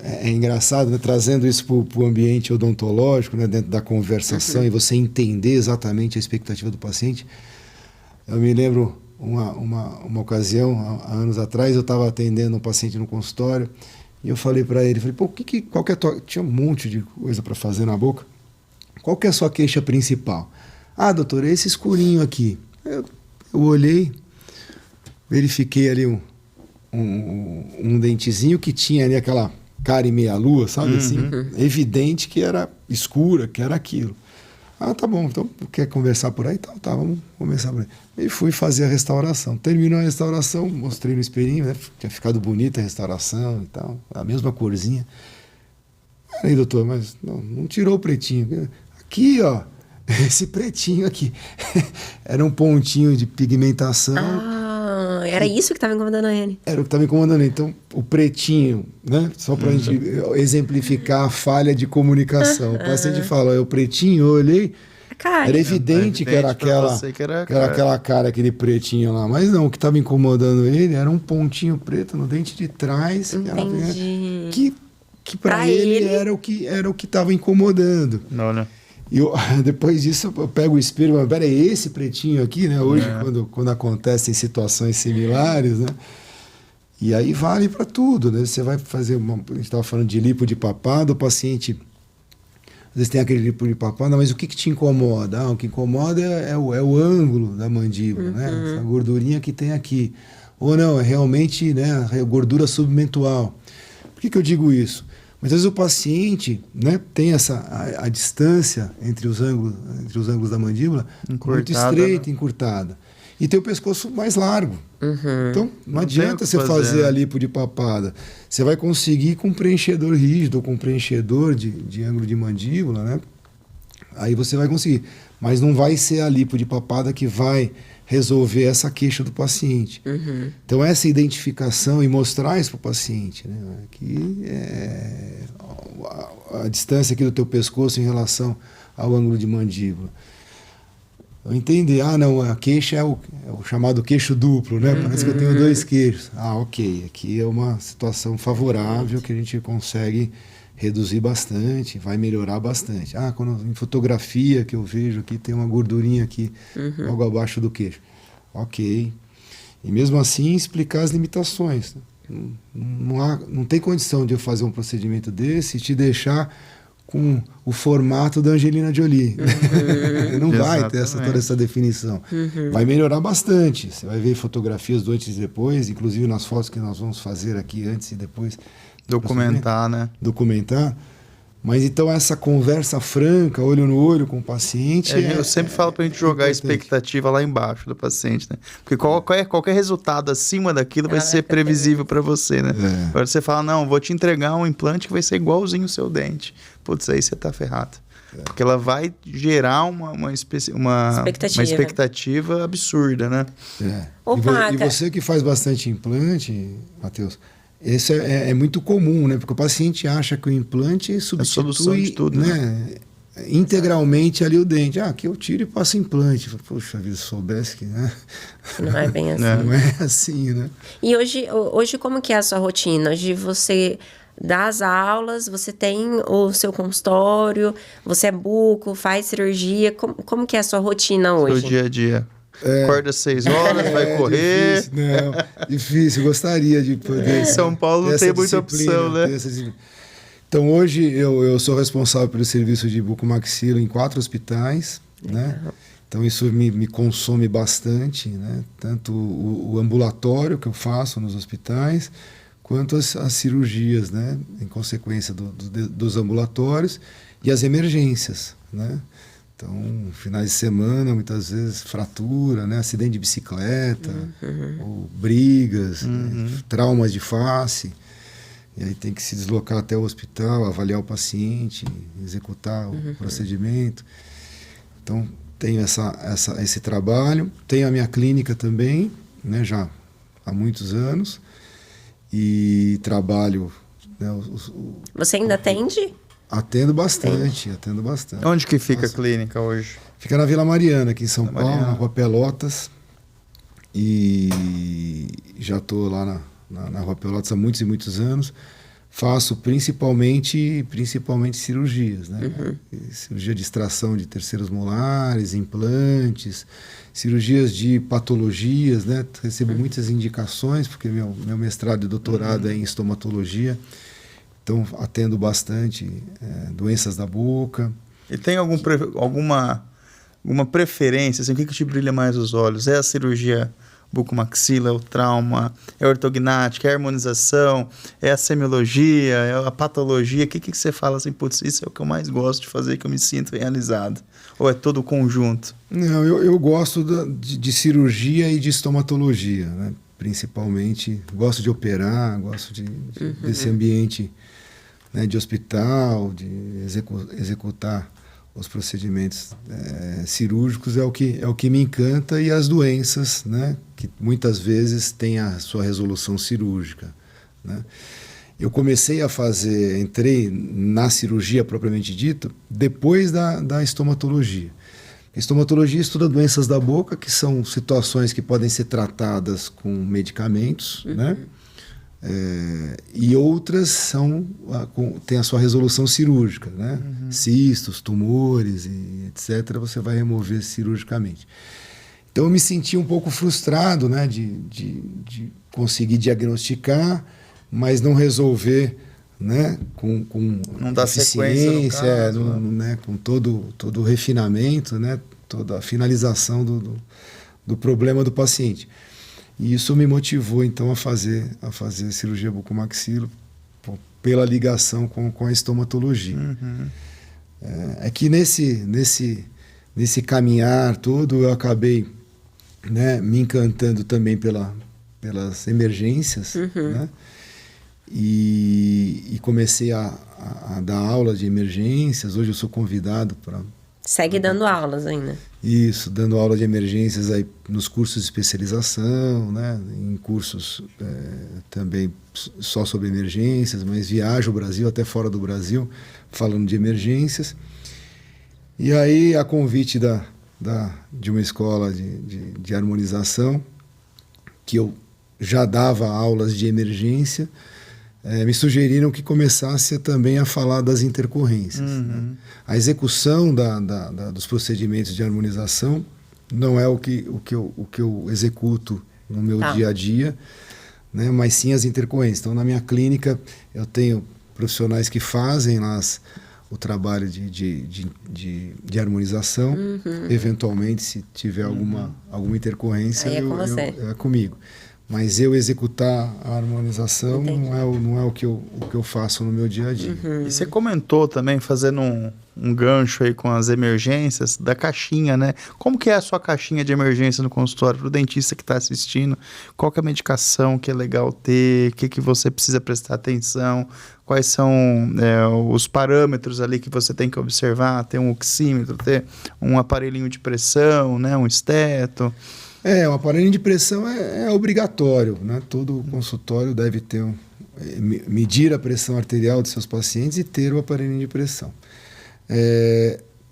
É engraçado, né, trazendo isso para o ambiente odontológico, né, dentro da conversação, e você entender exatamente a expectativa do paciente. Eu me lembro uma ocasião, há anos atrás, eu estava atendendo um paciente no consultório, e eu falei para ele, pô, qual que é a tua... Tinha um monte de coisa para fazer na boca. Qual que é a sua queixa principal? Ah, doutor, é esse escurinho aqui. Eu olhei, verifiquei ali um dentezinho que tinha ali aquela cara e meia-lua, sabe assim? Evidente que era escura, que era aquilo. Ah, tá bom, então quer conversar por aí? Tá, vamos conversar por aí. E fui fazer a restauração. Terminou a restauração, mostrei no espelhinho, né? Tinha ficado bonita a restauração e tal, a mesma corzinha. Aí, doutor, mas não tirou o pretinho. Aqui, ó, esse pretinho aqui. Era um pontinho de pigmentação. Era isso que estava incomodando ele. Era o que estava incomodando ele. Então, o pretinho, né? Só para a gente exemplificar a falha de comunicação. O paciente fala, é o pretinho, eu olhei, cárie. Era evidente que era pra você que era aquela cara, aquele pretinho lá. Mas não, o que estava incomodando ele era um pontinho preto no dente de trás. Entendi. Que para ele era o que estava incomodando. Não, né? E depois disso eu pego o espelho e falo, peraí, esse pretinho aqui, né? Hoje, quando acontecem situações similares, né? E aí vale para tudo, né? Você vai fazer a gente estava falando de lipo de papada, o paciente às vezes tem aquele lipo de papada, mas o que te incomoda? O que incomoda é o ângulo da mandíbula, né? Essa gordurinha que tem aqui. Ou não, é realmente, né, a gordura submentual. Por que eu digo isso? Muitas vezes o paciente, né, tem a distância entre os ângulos da mandíbula muito estreita, né? Encurtada. E tem o pescoço mais largo. Então, não adianta você fazer a lipo de papada. Você vai conseguir com um preenchedor rígido ou com um preenchedor de ângulo de mandíbula, né? Aí você vai conseguir. Mas não vai ser a lipo de papada que vai resolver essa queixa do paciente. Então, essa identificação e mostrar isso para o paciente, né? Que a distância aqui do teu pescoço em relação ao ângulo de mandíbula. Entender, não, a queixa é o chamado queixo duplo, né? Parece que eu tenho 2 queixos. Ok, aqui é uma situação favorável que a gente consegue reduzir bastante, vai melhorar bastante. Quando em fotografia que eu vejo aqui, tem uma gordurinha aqui, logo abaixo do queixo. Ok. E mesmo assim, explicar as limitações. Não tem condição de eu fazer um procedimento desse e te deixar com o formato da Angelina Jolie. Não vai ter toda essa definição. Vai melhorar bastante. Você vai ver fotografias do antes e depois, inclusive nas fotos que nós vamos fazer aqui antes e depois. Documentar, né? Documentar. Mas então essa conversa franca, olho no olho com o paciente... eu sempre falo pra gente jogar a expectativa lá embaixo do paciente, né? Porque qualquer resultado acima daquilo vai ser previsível para você, né? Agora você fala, não, vou te entregar um implante que vai ser igualzinho o seu dente. Putz, aí você tá ferrado. Porque ela vai gerar uma expectativa absurda, né? E você que faz bastante implante, Matheus... Isso é muito comum, né? Porque o paciente acha que o implante substitui de tudo, né? Integralmente ali o dente. Aqui eu tiro e passo implante. Poxa vida, se soubesse que... Né? Não é bem assim. Não é assim, né? E hoje como que é a sua rotina? Hoje você dá as aulas, você tem o seu consultório, você é buco, faz cirurgia. Como que é a sua rotina hoje? Seu dia a dia. Acorda às 6 horas, vai correr. Difícil, gostaria de poder. São Paulo não tem muita opção, né? Então, hoje eu sou responsável pelo serviço de bucomaxila em 4 hospitais, né? Então, isso me consome bastante, né? Tanto o ambulatório que eu faço nos hospitais, quanto as cirurgias, né? Em consequência dos ambulatórios e as emergências, né? Então, finais de semana, muitas vezes, fratura, né? Acidente de bicicleta, ou brigas, né? Traumas de face. E aí tem que se deslocar até o hospital, avaliar o paciente, executar o procedimento. Então, tenho esse trabalho. Tenho a minha clínica também, né? Já há muitos anos. E trabalho... Né? Você ainda atende? Atendo bastante. Onde que fica a clínica hoje? Fica na Vila Mariana, aqui em São Paulo, na Rua Pelotas. E já estou lá na Rua Pelotas há muitos e muitos anos. Faço principalmente cirurgias, né? Cirurgia de extração de terceiros molares, implantes, cirurgias de patologias, né? Recebo muitas indicações, porque meu mestrado e doutorado é em estomatologia. Então, atendo bastante doenças da boca. E tem alguma preferência? Assim, o que te brilha mais os olhos? É a cirurgia bucomaxila, é o trauma, é a ortognática, é a harmonização, é a semiologia, é a patologia? O que você fala assim, putz, isso é o que eu mais gosto de fazer, que eu me sinto realizado? Ou é todo o conjunto? Não, eu gosto de cirurgia e de estomatologia, né? Principalmente. Gosto de operar, gosto desse ambiente... Né, de hospital, de executar os procedimentos cirúrgicos é o que me encanta, e as doenças, né, que muitas vezes têm a sua resolução cirúrgica, né. Eu entrei na cirurgia propriamente dito depois da estomatologia. A estomatologia estuda doenças da boca, que são situações que podem ser tratadas com medicamentos, né? E outras têm a sua resolução cirúrgica, né? Cistos, tumores e etc. Você vai remover cirurgicamente. Então eu me senti um pouco frustrado, né? De conseguir diagnosticar, mas não resolver, né? Com não dá sequência no caso, né? Com todo o refinamento, né? Toda a finalização do problema do paciente. E isso me motivou, então, a fazer cirurgia bucomaxilo pela ligação com a estomatologia. É que nesse caminhar todo, eu acabei, né, me encantando também pelas emergências, né? E comecei a dar aula de emergências. Hoje eu sou convidado para... Segue dando aulas ainda. Isso, dando aula de emergências aí nos cursos de especialização, né? Em cursos também só sobre emergências, mas viajo o Brasil, até fora do Brasil, falando de emergências. E aí, a convite de uma escola de harmonização, que eu já dava aulas de emergência, me sugeriram que começasse também a falar das intercorrências. Né? A execução dos procedimentos de harmonização não é o que eu executo no meu dia a dia, né? Mas sim as intercorrências. Então, na minha clínica, eu tenho profissionais que fazem o trabalho de harmonização. Eventualmente, se tiver alguma intercorrência, é comigo. Mas eu executar a harmonização não é o que eu faço no meu dia a dia. E você comentou também, fazendo um gancho aí com as emergências, da caixinha, né? Como que é a sua caixinha de emergência no consultório, para o dentista que está assistindo? Qual que é a medicação que é legal ter? O que você precisa prestar atenção? Quais são os parâmetros ali que você tem que observar? Ter um oxímetro, ter um aparelhinho de pressão, né? Um esteto... O aparelho de pressão é obrigatório, né? Todo consultório deve ter medir a pressão arterial de seus pacientes e ter o aparelho de pressão.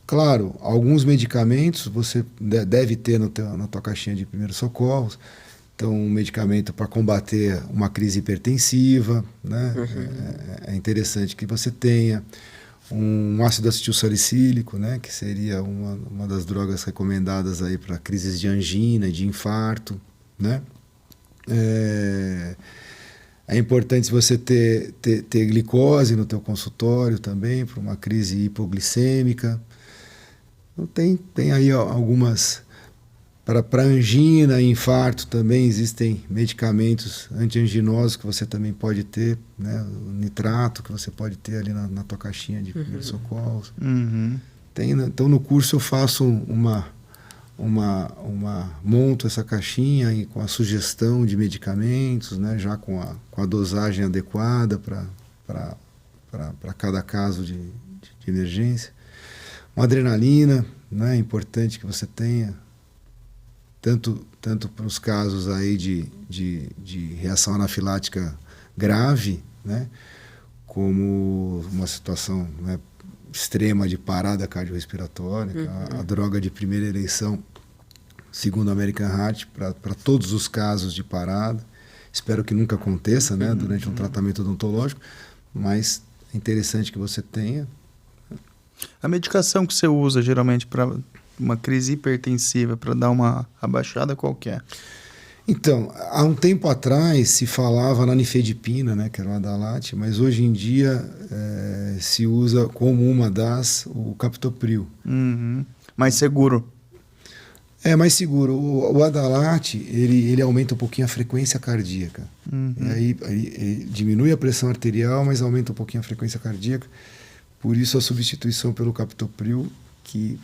Claro, alguns medicamentos você deve ter na tua caixinha de primeiros socorros. Então, um medicamento para combater uma crise hipertensiva, né? É interessante que você tenha. Um ácido acetilsalicílico, né, que seria uma das drogas recomendadas aí para crises de angina, de infarto, né? É importante você ter glicose no teu consultório também para uma crise hipoglicêmica. Então, tem aí algumas... Para angina e infarto também existem medicamentos antianginosos que você também pode ter, né? O nitrato que você pode ter ali na tua caixinha de primeiros socorros. Então no curso eu faço monto essa caixinha e com a sugestão de medicamentos, né? Já com a dosagem adequada para cada caso de emergência. Uma adrenalina, né? É importante que você tenha. Tanto para os casos aí de reação anafilática grave, né, como uma situação, né, extrema de parada cardiorrespiratória, a droga de primeira eleição, segundo a American Heart, para todos os casos de parada. Espero que nunca aconteça, né, durante um tratamento odontológico, mas é interessante que você tenha. A medicação que você usa geralmente para uma crise hipertensiva, para dar uma abaixada qualquer? Então, há um tempo atrás se falava na nifedipina, né, que era uma Adalat, mas hoje em dia se usa como o captopril. Mais seguro? É mais seguro. O Adalat, ele aumenta um pouquinho a frequência cardíaca. E aí ele diminui a pressão arterial, mas aumenta um pouquinho a frequência cardíaca. Por isso a substituição pelo captopril, que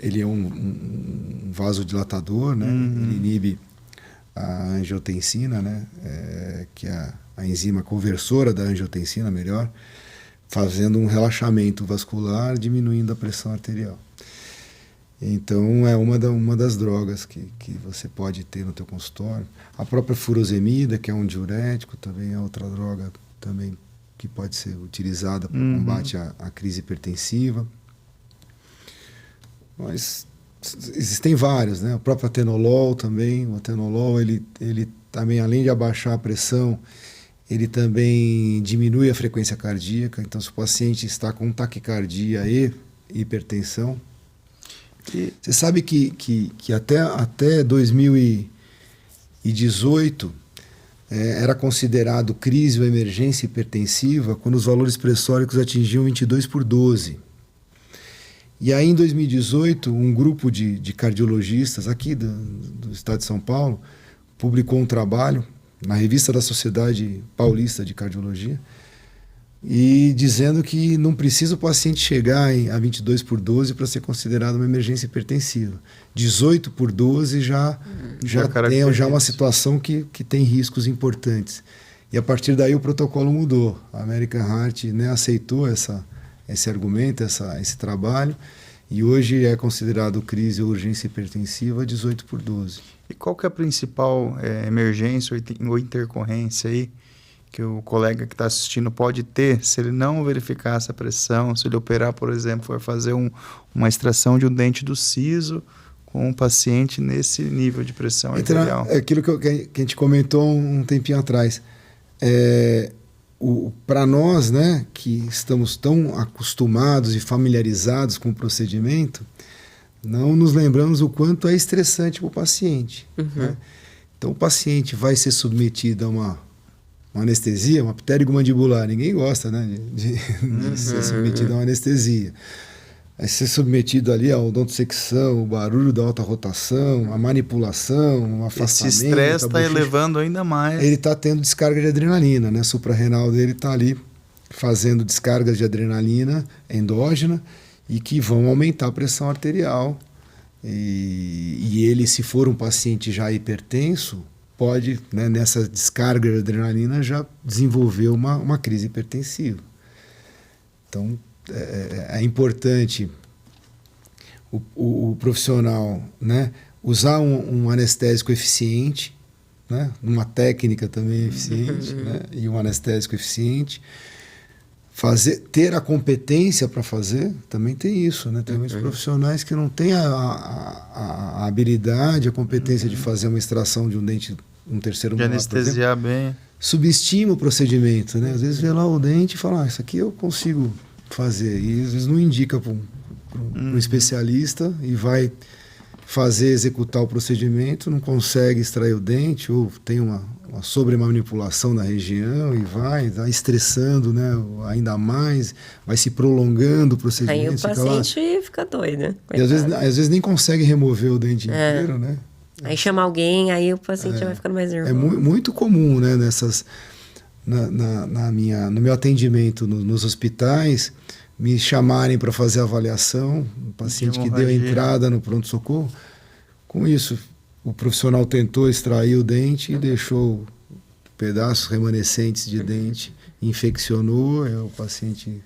ele é um vasodilatador, né? Ele inibe a angiotensina, né? Que é a enzima conversora da angiotensina, melhor, fazendo um relaxamento vascular, diminuindo a pressão arterial. Então, é uma das drogas que você pode ter no teu consultório. A própria furosemida, que é um diurético, também é outra droga também que pode ser utilizada para combate à crise hipertensiva. Mas existem vários, né? O próprio atenolol também. O atenolol, ele também, além de abaixar a pressão, ele também diminui a frequência cardíaca. Então, se o paciente está com taquicardia e hipertensão... Você sabe que até 2018 era considerado crise ou emergência hipertensiva quando os valores pressóricos atingiam 22/12. E aí, em 2018, um grupo de cardiologistas aqui do estado de São Paulo publicou um trabalho na revista da Sociedade Paulista de Cardiologia, e dizendo que não precisa o paciente chegar a 22/12 para ser considerado uma emergência hipertensiva. 18/12 já tem uma situação que tem riscos importantes. E a partir daí o protocolo mudou. A American Heart, né, aceitou esse argumento, esse trabalho, e hoje é considerado crise ou urgência hipertensiva 18/12. E qual que é a principal emergência ou intercorrência aí que o colega que está assistindo pode ter se ele não verificar essa pressão, se ele operar, por exemplo, for fazer uma extração de um dente do siso com um paciente nesse nível de pressão arterial? É aquilo que a gente comentou um tempinho atrás. Para nós, né, que estamos tão acostumados e familiarizados com o procedimento, não nos lembramos o quanto é estressante para o paciente. Né? Então, o paciente vai ser submetido a uma anestesia, uma pterigomandibular. Ninguém gosta, né, de ser submetido a uma anestesia. Vai ser submetido ali à odontosecção, o barulho da alta rotação, a manipulação, o afastamento. Esse estresse está elevando ainda mais. Ele está tendo descarga de adrenalina, né? A suprarrenal dele está ali fazendo descargas de adrenalina endógena e que vão aumentar a pressão arterial. E ele, se for um paciente já hipertenso, pode, né, nessa descarga de adrenalina, já desenvolver uma crise hipertensiva. Então, é importante o profissional, né, usar um anestésico eficiente, né, uma técnica também eficiente, né, e um anestésico eficiente. Ter a competência para fazer, também tem isso, né? Tem muitos profissionais que não têm a habilidade, a competência de fazer uma extração de um dente, um terceiro molar, de anestesiar bem. Subestima o procedimento, né? Às vezes vê lá o dente e fala, isso aqui eu consigo fazer. E às vezes não indica para um especialista e vai executar o procedimento, não consegue extrair o dente, ou tem uma sobremanipulação na região e vai estressando, né, ainda mais, vai se prolongando o procedimento. Aí o paciente fica doido. E às vezes nem consegue remover o dente inteiro, né? Aí chama alguém, aí o paciente vai ficando mais nervoso. É muito comum, né, no meu atendimento nos hospitais, me chamarem para fazer avaliação, o paciente que deu a entrada no pronto-socorro. Com isso, o profissional tentou extrair o dente e deixou pedaços remanescentes de dente, infeccionou, o paciente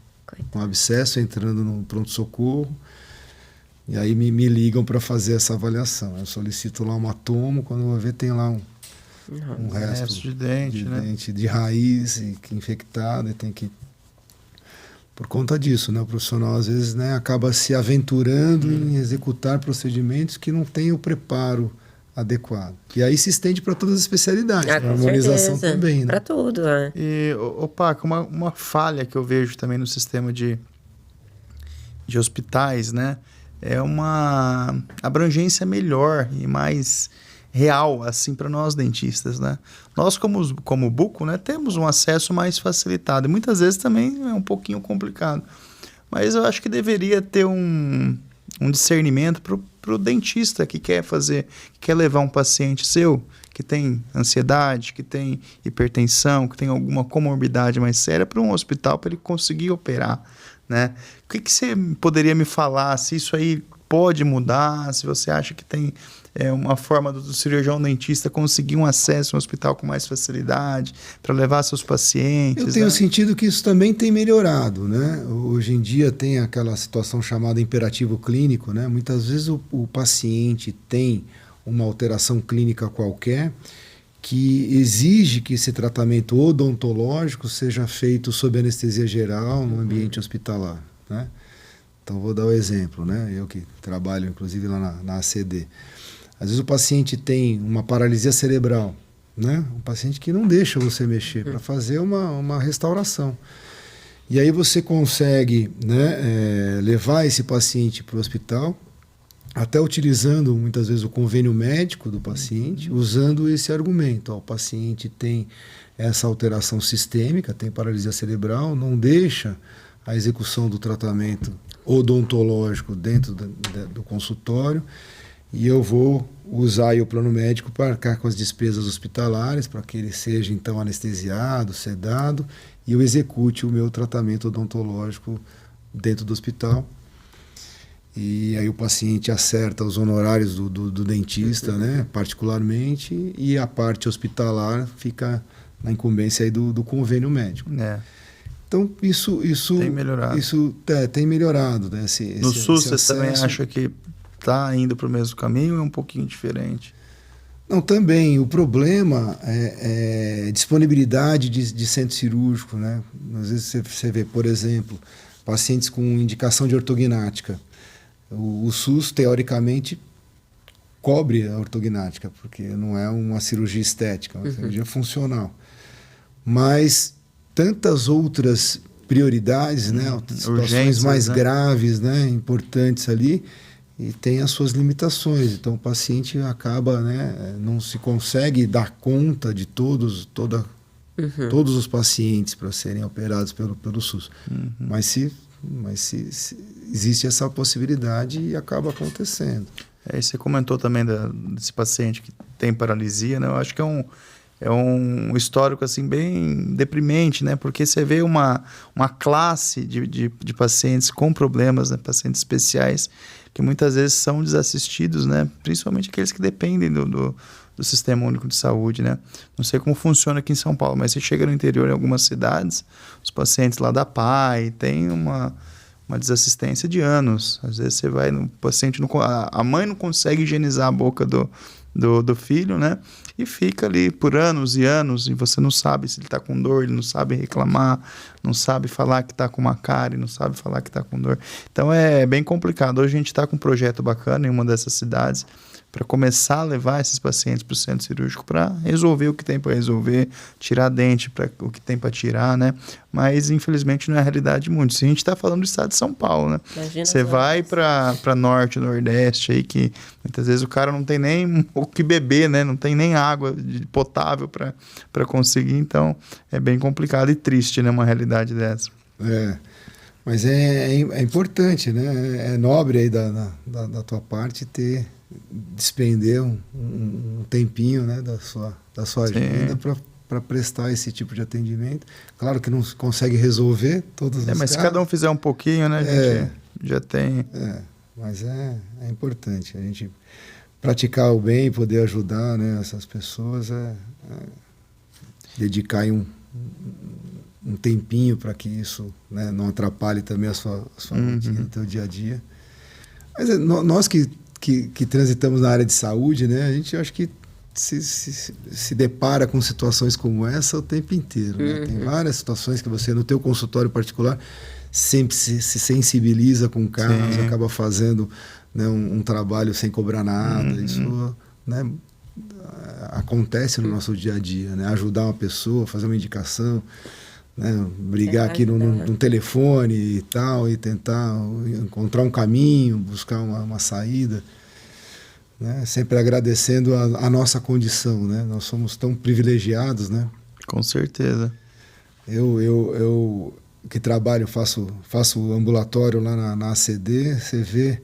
com abscesso entrando no pronto-socorro, e aí me ligam para fazer essa avaliação. Eu solicito lá uma tomo, quando eu vou ver tem lá um resto de dente, né? Dente de raiz infectado, e tem que... Por conta disso, né, o profissional às vezes, né, acaba se aventurando em executar procedimentos que não têm o preparo adequado. E aí se estende para todas as especialidades, para a harmonização também, né? Para tudo, né? E, Paco, uma falha que eu vejo também no sistema de hospitais, né, é uma abrangência melhor e mais real, assim, para nós dentistas, né? Nós, como buco, né, temos um acesso mais facilitado. E muitas vezes também é um pouquinho complicado. Mas eu acho que deveria ter um discernimento para o dentista que quer levar um paciente seu, que tem ansiedade, que tem hipertensão, que tem alguma comorbidade mais séria, para um hospital, para ele conseguir operar, né? O que você poderia me falar, se isso aí pode mudar, se você acha que tem uma forma do cirurgião dentista conseguir um acesso ao hospital com mais facilidade para levar seus pacientes? Eu tenho sentido que isso também tem melhorado, né? Hoje em dia tem aquela situação chamada imperativo clínico, né? Muitas vezes o paciente tem uma alteração clínica qualquer que exige que esse tratamento odontológico seja feito sob anestesia geral no ambiente hospitalar, né? Então, vou dar o exemplo, né? Eu que trabalho, inclusive, lá na ACD. Às vezes o paciente tem uma paralisia cerebral, né? Um paciente que não deixa você mexer para fazer uma restauração. E aí você consegue, né, levar esse paciente para o hospital, até utilizando muitas vezes o convênio médico do paciente, usando esse argumento. Ó, o paciente tem essa alteração sistêmica, tem paralisia cerebral, não deixa a execução do tratamento odontológico dentro do consultório, e eu vou usar aí o plano médico para arcar com as despesas hospitalares, para que ele seja então anestesiado, sedado, e eu execute o meu tratamento odontológico dentro do hospital. E aí o paciente acerta os honorários do dentista, né, particularmente, e a parte hospitalar fica na incumbência aí do convênio médico. Então, isso tem melhorado. Isso tem melhorado. Né, no SUS, você também acha que está indo para o mesmo caminho ou é um pouquinho diferente? Não, também. O problema é disponibilidade de centro cirúrgico. Né? Às vezes você vê, por exemplo, pacientes com indicação de ortognática. O SUS, teoricamente, cobre a ortognática, porque não é uma cirurgia estética, é uma cirurgia funcional. Mas tantas outras prioridades, né, situações mais graves, né, importantes ali, e tem as suas limitações. Então o paciente acaba, né, não se consegue dar conta de todos os pacientes para serem operados pelo SUS. Mas se existe essa possibilidade e acaba acontecendo. E você comentou também desse paciente que tem paralisia, né? Eu acho que é um histórico assim, bem deprimente, né? Porque você vê uma classe de pacientes com problemas, né? Pacientes especiais, que muitas vezes são desassistidos, né? Principalmente aqueles que dependem do Sistema Único de Saúde, né? Não sei como funciona aqui em São Paulo, mas você chega no interior, em algumas cidades, os pacientes lá da PAI têm uma desassistência de anos. Às vezes você vai no paciente, a mãe não consegue higienizar a boca do filho, né? E fica ali por anos e anos, e você não sabe se ele está com dor, ele não sabe reclamar, não sabe falar que está com uma cárie, não sabe falar que está com dor. Então é bem complicado. Hoje a gente está com um projeto bacana em uma dessas cidades, para começar a levar esses pacientes para o centro cirúrgico para resolver o que tem para resolver, tirar dente para o que tem para tirar, né? Mas, infelizmente, não é a realidade de muitos. A gente está falando do estado de São Paulo, né? Você vai para norte, nordeste, aí, que muitas vezes o cara não tem nem o que beber, né? Não tem nem água potável para conseguir. Então, é bem complicado e triste, né? Uma realidade dessa. Mas é importante, né? É nobre aí da tua parte despender um tempinho, né, da sua agenda para prestar esse tipo de atendimento. Claro que não consegue resolver todos os mas casos. Se cada um fizer um pouquinho, né, a gente já tem... Mas é importante a gente praticar o bem e poder ajudar, né, essas pessoas, dedicar aí um tempinho para que isso, né, não atrapalhe também a sua rotina, o teu dia a dia. Mas nós que transitamos na área de saúde, né, a gente acho que se depara com situações como essa o tempo inteiro. Né? Tem várias situações que você, no teu consultório particular, sempre se sensibiliza com casos, acaba fazendo, né, um trabalho sem cobrar nada. Isso, né, acontece no nosso dia a dia. Né? Ajudar uma pessoa, fazer uma indicação, né, brigar aqui num telefone e tal, e tentar encontrar um caminho, buscar uma saída, né, sempre agradecendo a nossa condição, né, nós somos tão privilegiados, né? Com certeza. Eu que trabalho, faço ambulatório lá na ACD, você vê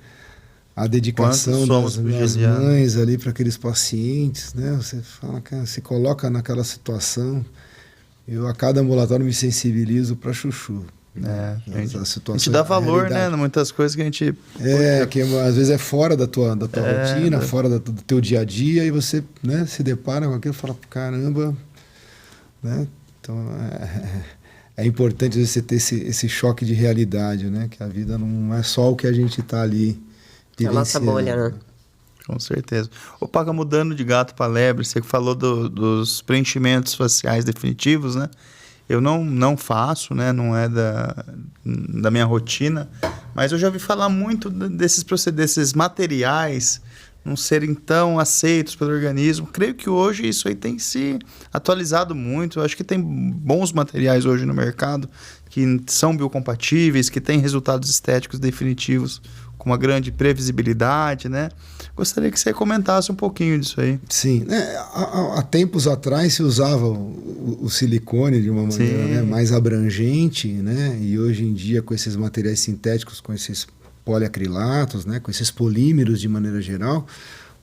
a dedicação das mães ali para aqueles pacientes, né, você fala, se coloca naquela situação. Eu, a cada ambulatório, me sensibilizo para chuchu. Né? A gente dá valor, né? Muitas coisas que a gente... que às vezes é fora da tua rotina, fora do teu dia a dia, e você, né, se depara com aquilo e fala, caramba, né? Então, é importante você ter esse choque de realidade, né? Que a vida não é só o que a gente está ali vivenciando. É a nossa bolha, né? Com certeza. Ô, Paga, mudando de gato para lebre, você falou dos preenchimentos faciais definitivos, né? Eu não faço, né? Não é da minha rotina, mas eu já ouvi falar muito desses materiais não serem tão aceitos pelo organismo. Creio que hoje isso aí tem se atualizado muito. Eu acho que tem bons materiais hoje no mercado que são biocompatíveis, que têm resultados estéticos definitivos com uma grande previsibilidade, né? Gostaria que você comentasse um pouquinho disso aí. Sim, há tempos atrás se usava o silicone de uma maneira, né, mais abrangente, né? E hoje em dia com esses materiais sintéticos, com esses poliacrilatos, né, com esses polímeros de maneira geral,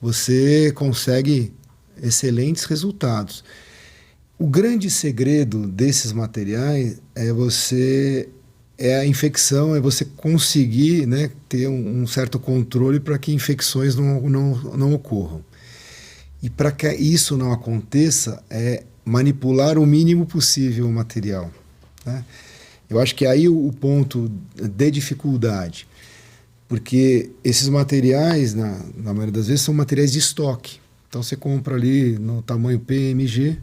você consegue excelentes resultados. O grande segredo desses materiais é a infecção, é você conseguir, né, ter um certo controle para que infecções não ocorram. E para que isso não aconteça, é manipular o mínimo possível o material, né? Eu acho que aí o ponto de dificuldade, porque esses materiais, na maioria das vezes, são materiais de estoque. Então você compra ali no tamanho PMG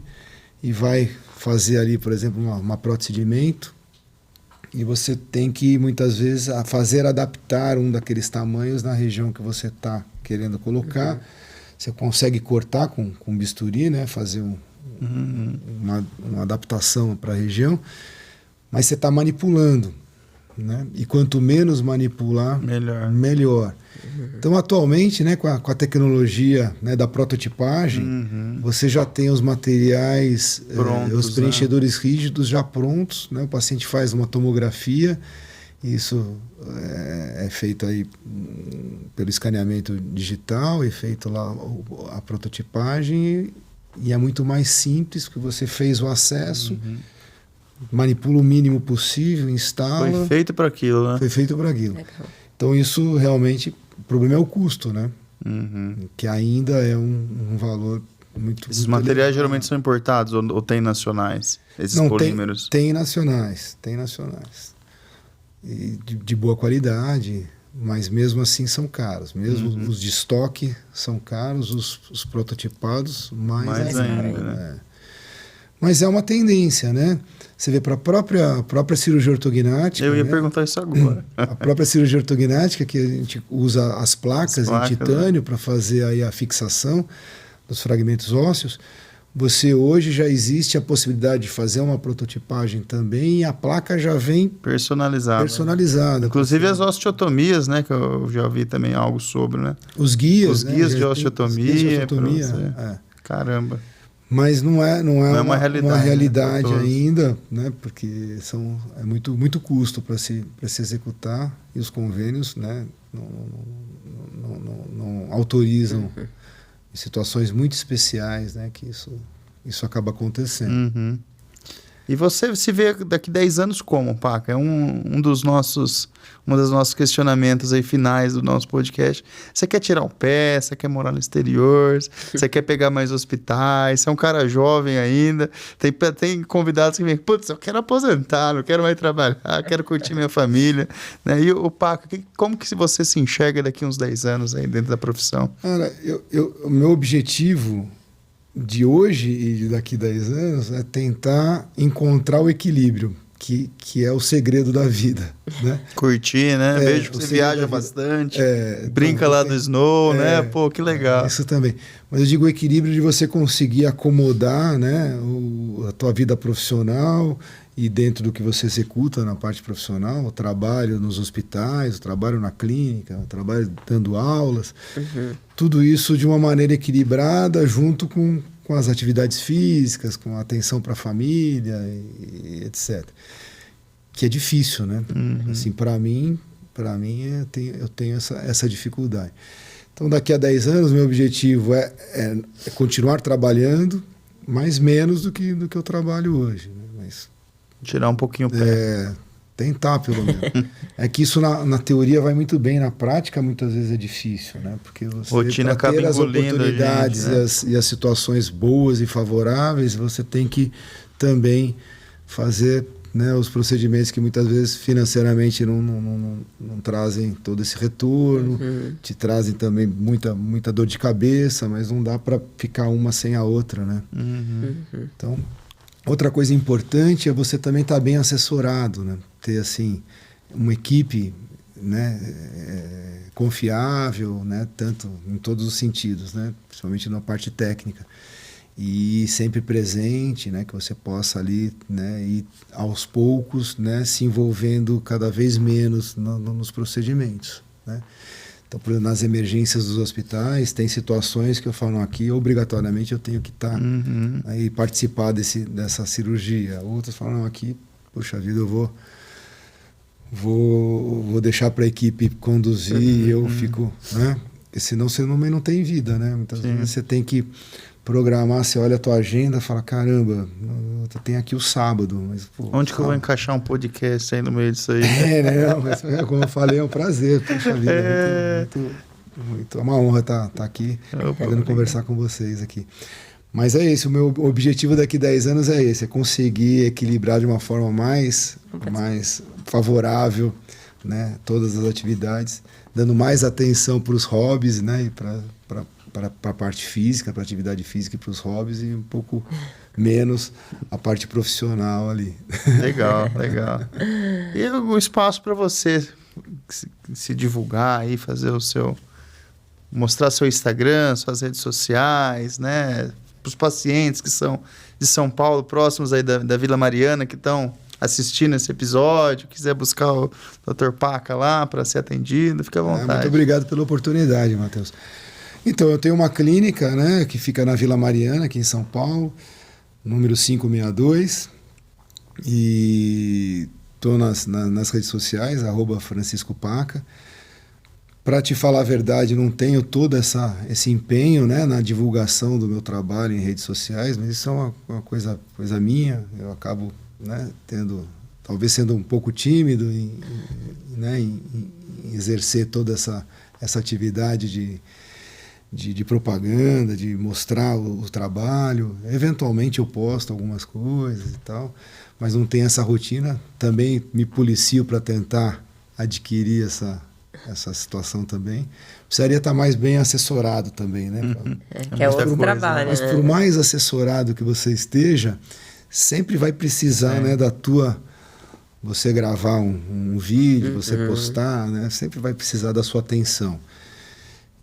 e vai fazer ali, por exemplo, uma prótese de mento, e você tem que, muitas vezes, adaptar um daqueles tamanhos na região que você está querendo colocar. Você consegue cortar com bisturi, né? Fazer uma adaptação para a região, mas você está manipulando, né? E quanto menos manipular, melhor. Então, atualmente, né, com a tecnologia, né, da prototipagem, você já tem os materiais, prontos, os preenchedores rígidos já prontos, né? O paciente faz uma tomografia, isso é feito aí pelo escaneamento digital, é feito lá a prototipagem, e é muito mais simples, porque você fez o acesso, manipula o mínimo possível, instala. Foi feito para aquilo, né? Foi feito para aquilo. Então isso realmente, o problema é o custo, né? Que ainda é um valor muito... Esses muito materiais elevado. geralmente são importados ou tem nacionais? Esses polímeros? Tem nacionais. E de boa qualidade, mas mesmo assim são caros. Mesmo os de estoque são caros, os prototipados mais ainda, né? Mas é uma tendência, né? Você vê para a própria cirurgia ortognática... Eu ia né? perguntar isso agora. A própria cirurgia ortognática, que a gente usa as placas em titânio, né, para fazer aí a fixação dos fragmentos ósseos. Você hoje já existe a possibilidade de fazer uma prototipagem também, e a placa já vem personalizada. Inclusive as osteotomias, né? Que eu já vi também algo sobre, né? Os guias de osteotomia. Caramba. Mas não é uma realidade, né, ainda, né? Porque é muito custo para se executar, e os convênios, né, não autorizam em situações muito especiais, né, que isso acaba acontecendo. E você se vê daqui 10 anos como, Paca? É um dos nossos questionamentos aí finais do nosso podcast. Você quer tirar o pé? Você quer morar no exterior? Você quer pegar mais hospitais? Você é um cara jovem ainda. Tem convidados que vêm, putz, eu quero aposentar, não quero mais trabalhar, quero curtir minha família, né? E o Paca, como que você se enxerga daqui uns 10 anos aí dentro da profissão? Cara, o meu objetivo de hoje e de daqui 10 anos é tentar encontrar o equilíbrio, que é o segredo da vida, né? Curtir, né? Vejo que você viaja bastante, brinca lá no snow, né? Pô, que legal. Isso também. Mas eu digo o equilíbrio de você conseguir acomodar, né, a tua vida profissional e dentro do que você executa na parte profissional, o trabalho nos hospitais, o trabalho na clínica, o trabalho dando aulas, tudo isso de uma maneira equilibrada, junto com as atividades físicas, com a atenção para a família, e etc. Que é difícil, né? Assim, para mim eu tenho essa dificuldade. Então, daqui a 10 anos, meu objetivo é continuar trabalhando, mas menos do que eu trabalho hoje, né? Mas tirar um pouquinho o pé. Tentar, pelo menos. É que isso na teoria vai muito bem, na prática muitas vezes é difícil, né? Porque você, rotina acaba ter as engolindo oportunidades, a gente, né? e as situações boas e favoráveis, você tem que também fazer, né, os procedimentos que muitas vezes financeiramente não trazem todo esse retorno, te trazem também muita dor de cabeça, mas não dá para ficar uma sem a outra, né? Então, Outra coisa importante é você também estar bem assessorado, né? Ter assim uma equipe, né, confiável, né, tanto em todos os sentidos, né, principalmente na parte técnica, e sempre presente, né, que você possa ali, né, ir aos poucos, né, se envolvendo cada vez menos nos procedimentos, né. Então, por exemplo, nas emergências dos hospitais, tem situações que eu falo, não, aqui obrigatoriamente eu tenho que estar aí participar dessa cirurgia. Outros falam, não, aqui, puxa vida, eu vou deixar para a equipe conduzir e eu fico, né? Porque senão você não tem vida, né? Muitas vezes você tem que programar, você olha a tua agenda e fala, caramba, eu tenho aqui o sábado. Mas, pô, Onde que eu vou encaixar um podcast aí no meio disso aí? né? Mas, como eu falei, é um prazer, puxa vida, é uma honra estar aqui, podendo conversar com vocês aqui. Mas é isso, o meu objetivo daqui a 10 anos é esse, é conseguir equilibrar de uma forma mais favorável, né, todas as atividades, dando mais atenção para os hobbies, né, e para a parte física, para a atividade física e para os hobbies, e um pouco menos a parte profissional ali. Legal, legal. E um espaço para você se divulgar aí, fazer mostrar seu Instagram, suas redes sociais, né? Para os pacientes que são de São Paulo, próximos aí da Vila Mariana, que estão assistindo esse episódio, quiser buscar o Dr. Paca lá para ser atendido, fica à vontade. Muito obrigado pela oportunidade, Matheus. Então, eu tenho uma clínica, né, que fica na Vila Mariana, aqui em São Paulo, número 562, e estou nas redes sociais, @Francisco Paca. Para te falar a verdade, não tenho todo esse empenho, né, na divulgação do meu trabalho em redes sociais, mas isso é uma coisa minha. Eu acabo, né, talvez sendo um pouco tímido em exercer toda essa atividade de propaganda, de mostrar o trabalho. Eventualmente eu posto algumas coisas e tal, mas não tenho essa rotina. Também me policio para tentar adquirir essa situação também. Precisaria estar mais bem assessorado também, né? Que é outro trabalho, mas por mais assessorado que você esteja, sempre vai precisar, né, você gravar um vídeo, você postar, né? Sempre vai precisar da sua atenção.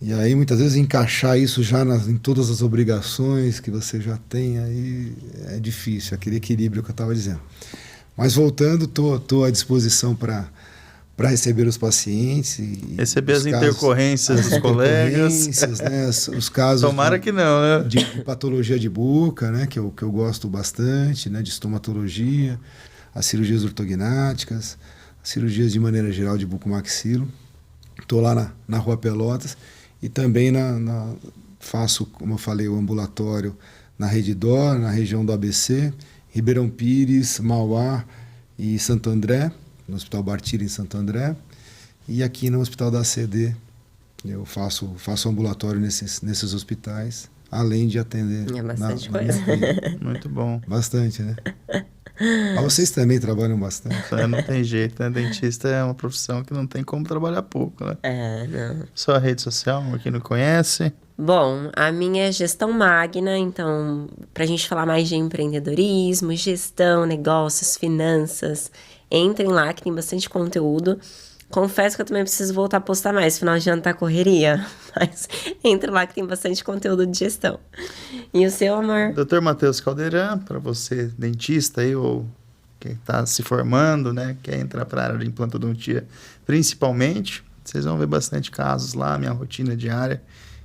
E aí, muitas vezes, encaixar isso já em todas as obrigações que você já tem, aí é difícil, aquele equilíbrio que eu estava dizendo. Mas voltando, estou à disposição para receber os pacientes. Receber as intercorrências dos colegas. Né, os casos. Tomara que não, né? De patologia de boca, né, que eu gosto bastante, né, de estomatologia, as cirurgias ortognáticas, as cirurgias de maneira geral de bucomaxilo. Estou lá na Rua Pelotas e também faço, como eu falei, o ambulatório na Rede Dor, na região do ABC, Ribeirão Pires, Mauá e Santo André, no Hospital Bartira em Santo André, e aqui no Hospital da ACD eu faço ambulatório nesses hospitais, além de atender... É bastante coisa. Muito bom. Bastante, né? Mas vocês também trabalham bastante. Não tem jeito, né? Dentista é uma profissão que não tem como trabalhar pouco, né? Não. Sua rede social, quem não conhece? Bom, a minha é Gestão Magna, então, pra gente falar mais de empreendedorismo, gestão, negócios, finanças, entrem lá que tem bastante conteúdo. Confesso que eu também preciso voltar a postar mais, final de ano tá correria, mas entre lá que tem bastante conteúdo de gestão. E o seu, amor? Dr. Matheus Caldeirão, para você, dentista aí, ou quem está se formando, né, quer entrar para a área de implantodontia, principalmente, vocês vão ver bastante casos lá, minha rotina diária,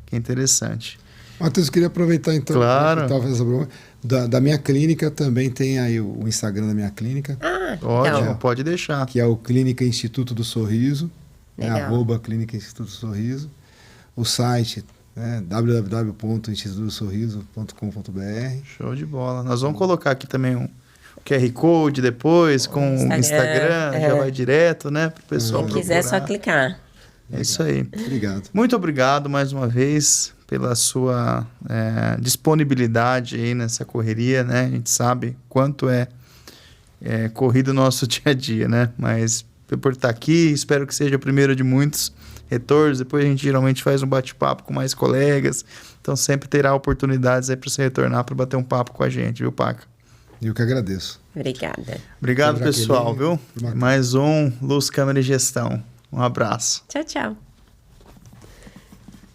que é interessante. Matheus, eu queria aproveitar então, claro, da minha clínica, também tem aí o Instagram da minha clínica. Ótimo, pode deixar. Que é o Clínica Instituto do Sorriso, @Clínica Instituto do Sorriso. O site é www.institutosorriso.com.br. Show de bola. Nós vamos colocar aqui também um QR Code depois, com o Instagram, já vai direto, né, para o pessoal procurar. Quem quiser, só clicar. É isso aí. Obrigado. Muito obrigado mais uma vez pela sua disponibilidade aí nessa correria, né? A gente sabe quanto é corrido o nosso dia a dia, né? Mas por estar aqui, espero que seja o primeiro de muitos retornos. Depois a gente geralmente faz um bate-papo com mais colegas. Então sempre terá oportunidades aí para você retornar para bater um papo com a gente, viu, Paca? Eu que agradeço. Obrigada. Obrigado, Jaqueline, pessoal, viu? por marcar. Mais um Luz, Câmera e Gestão. Um abraço. Tchau, tchau.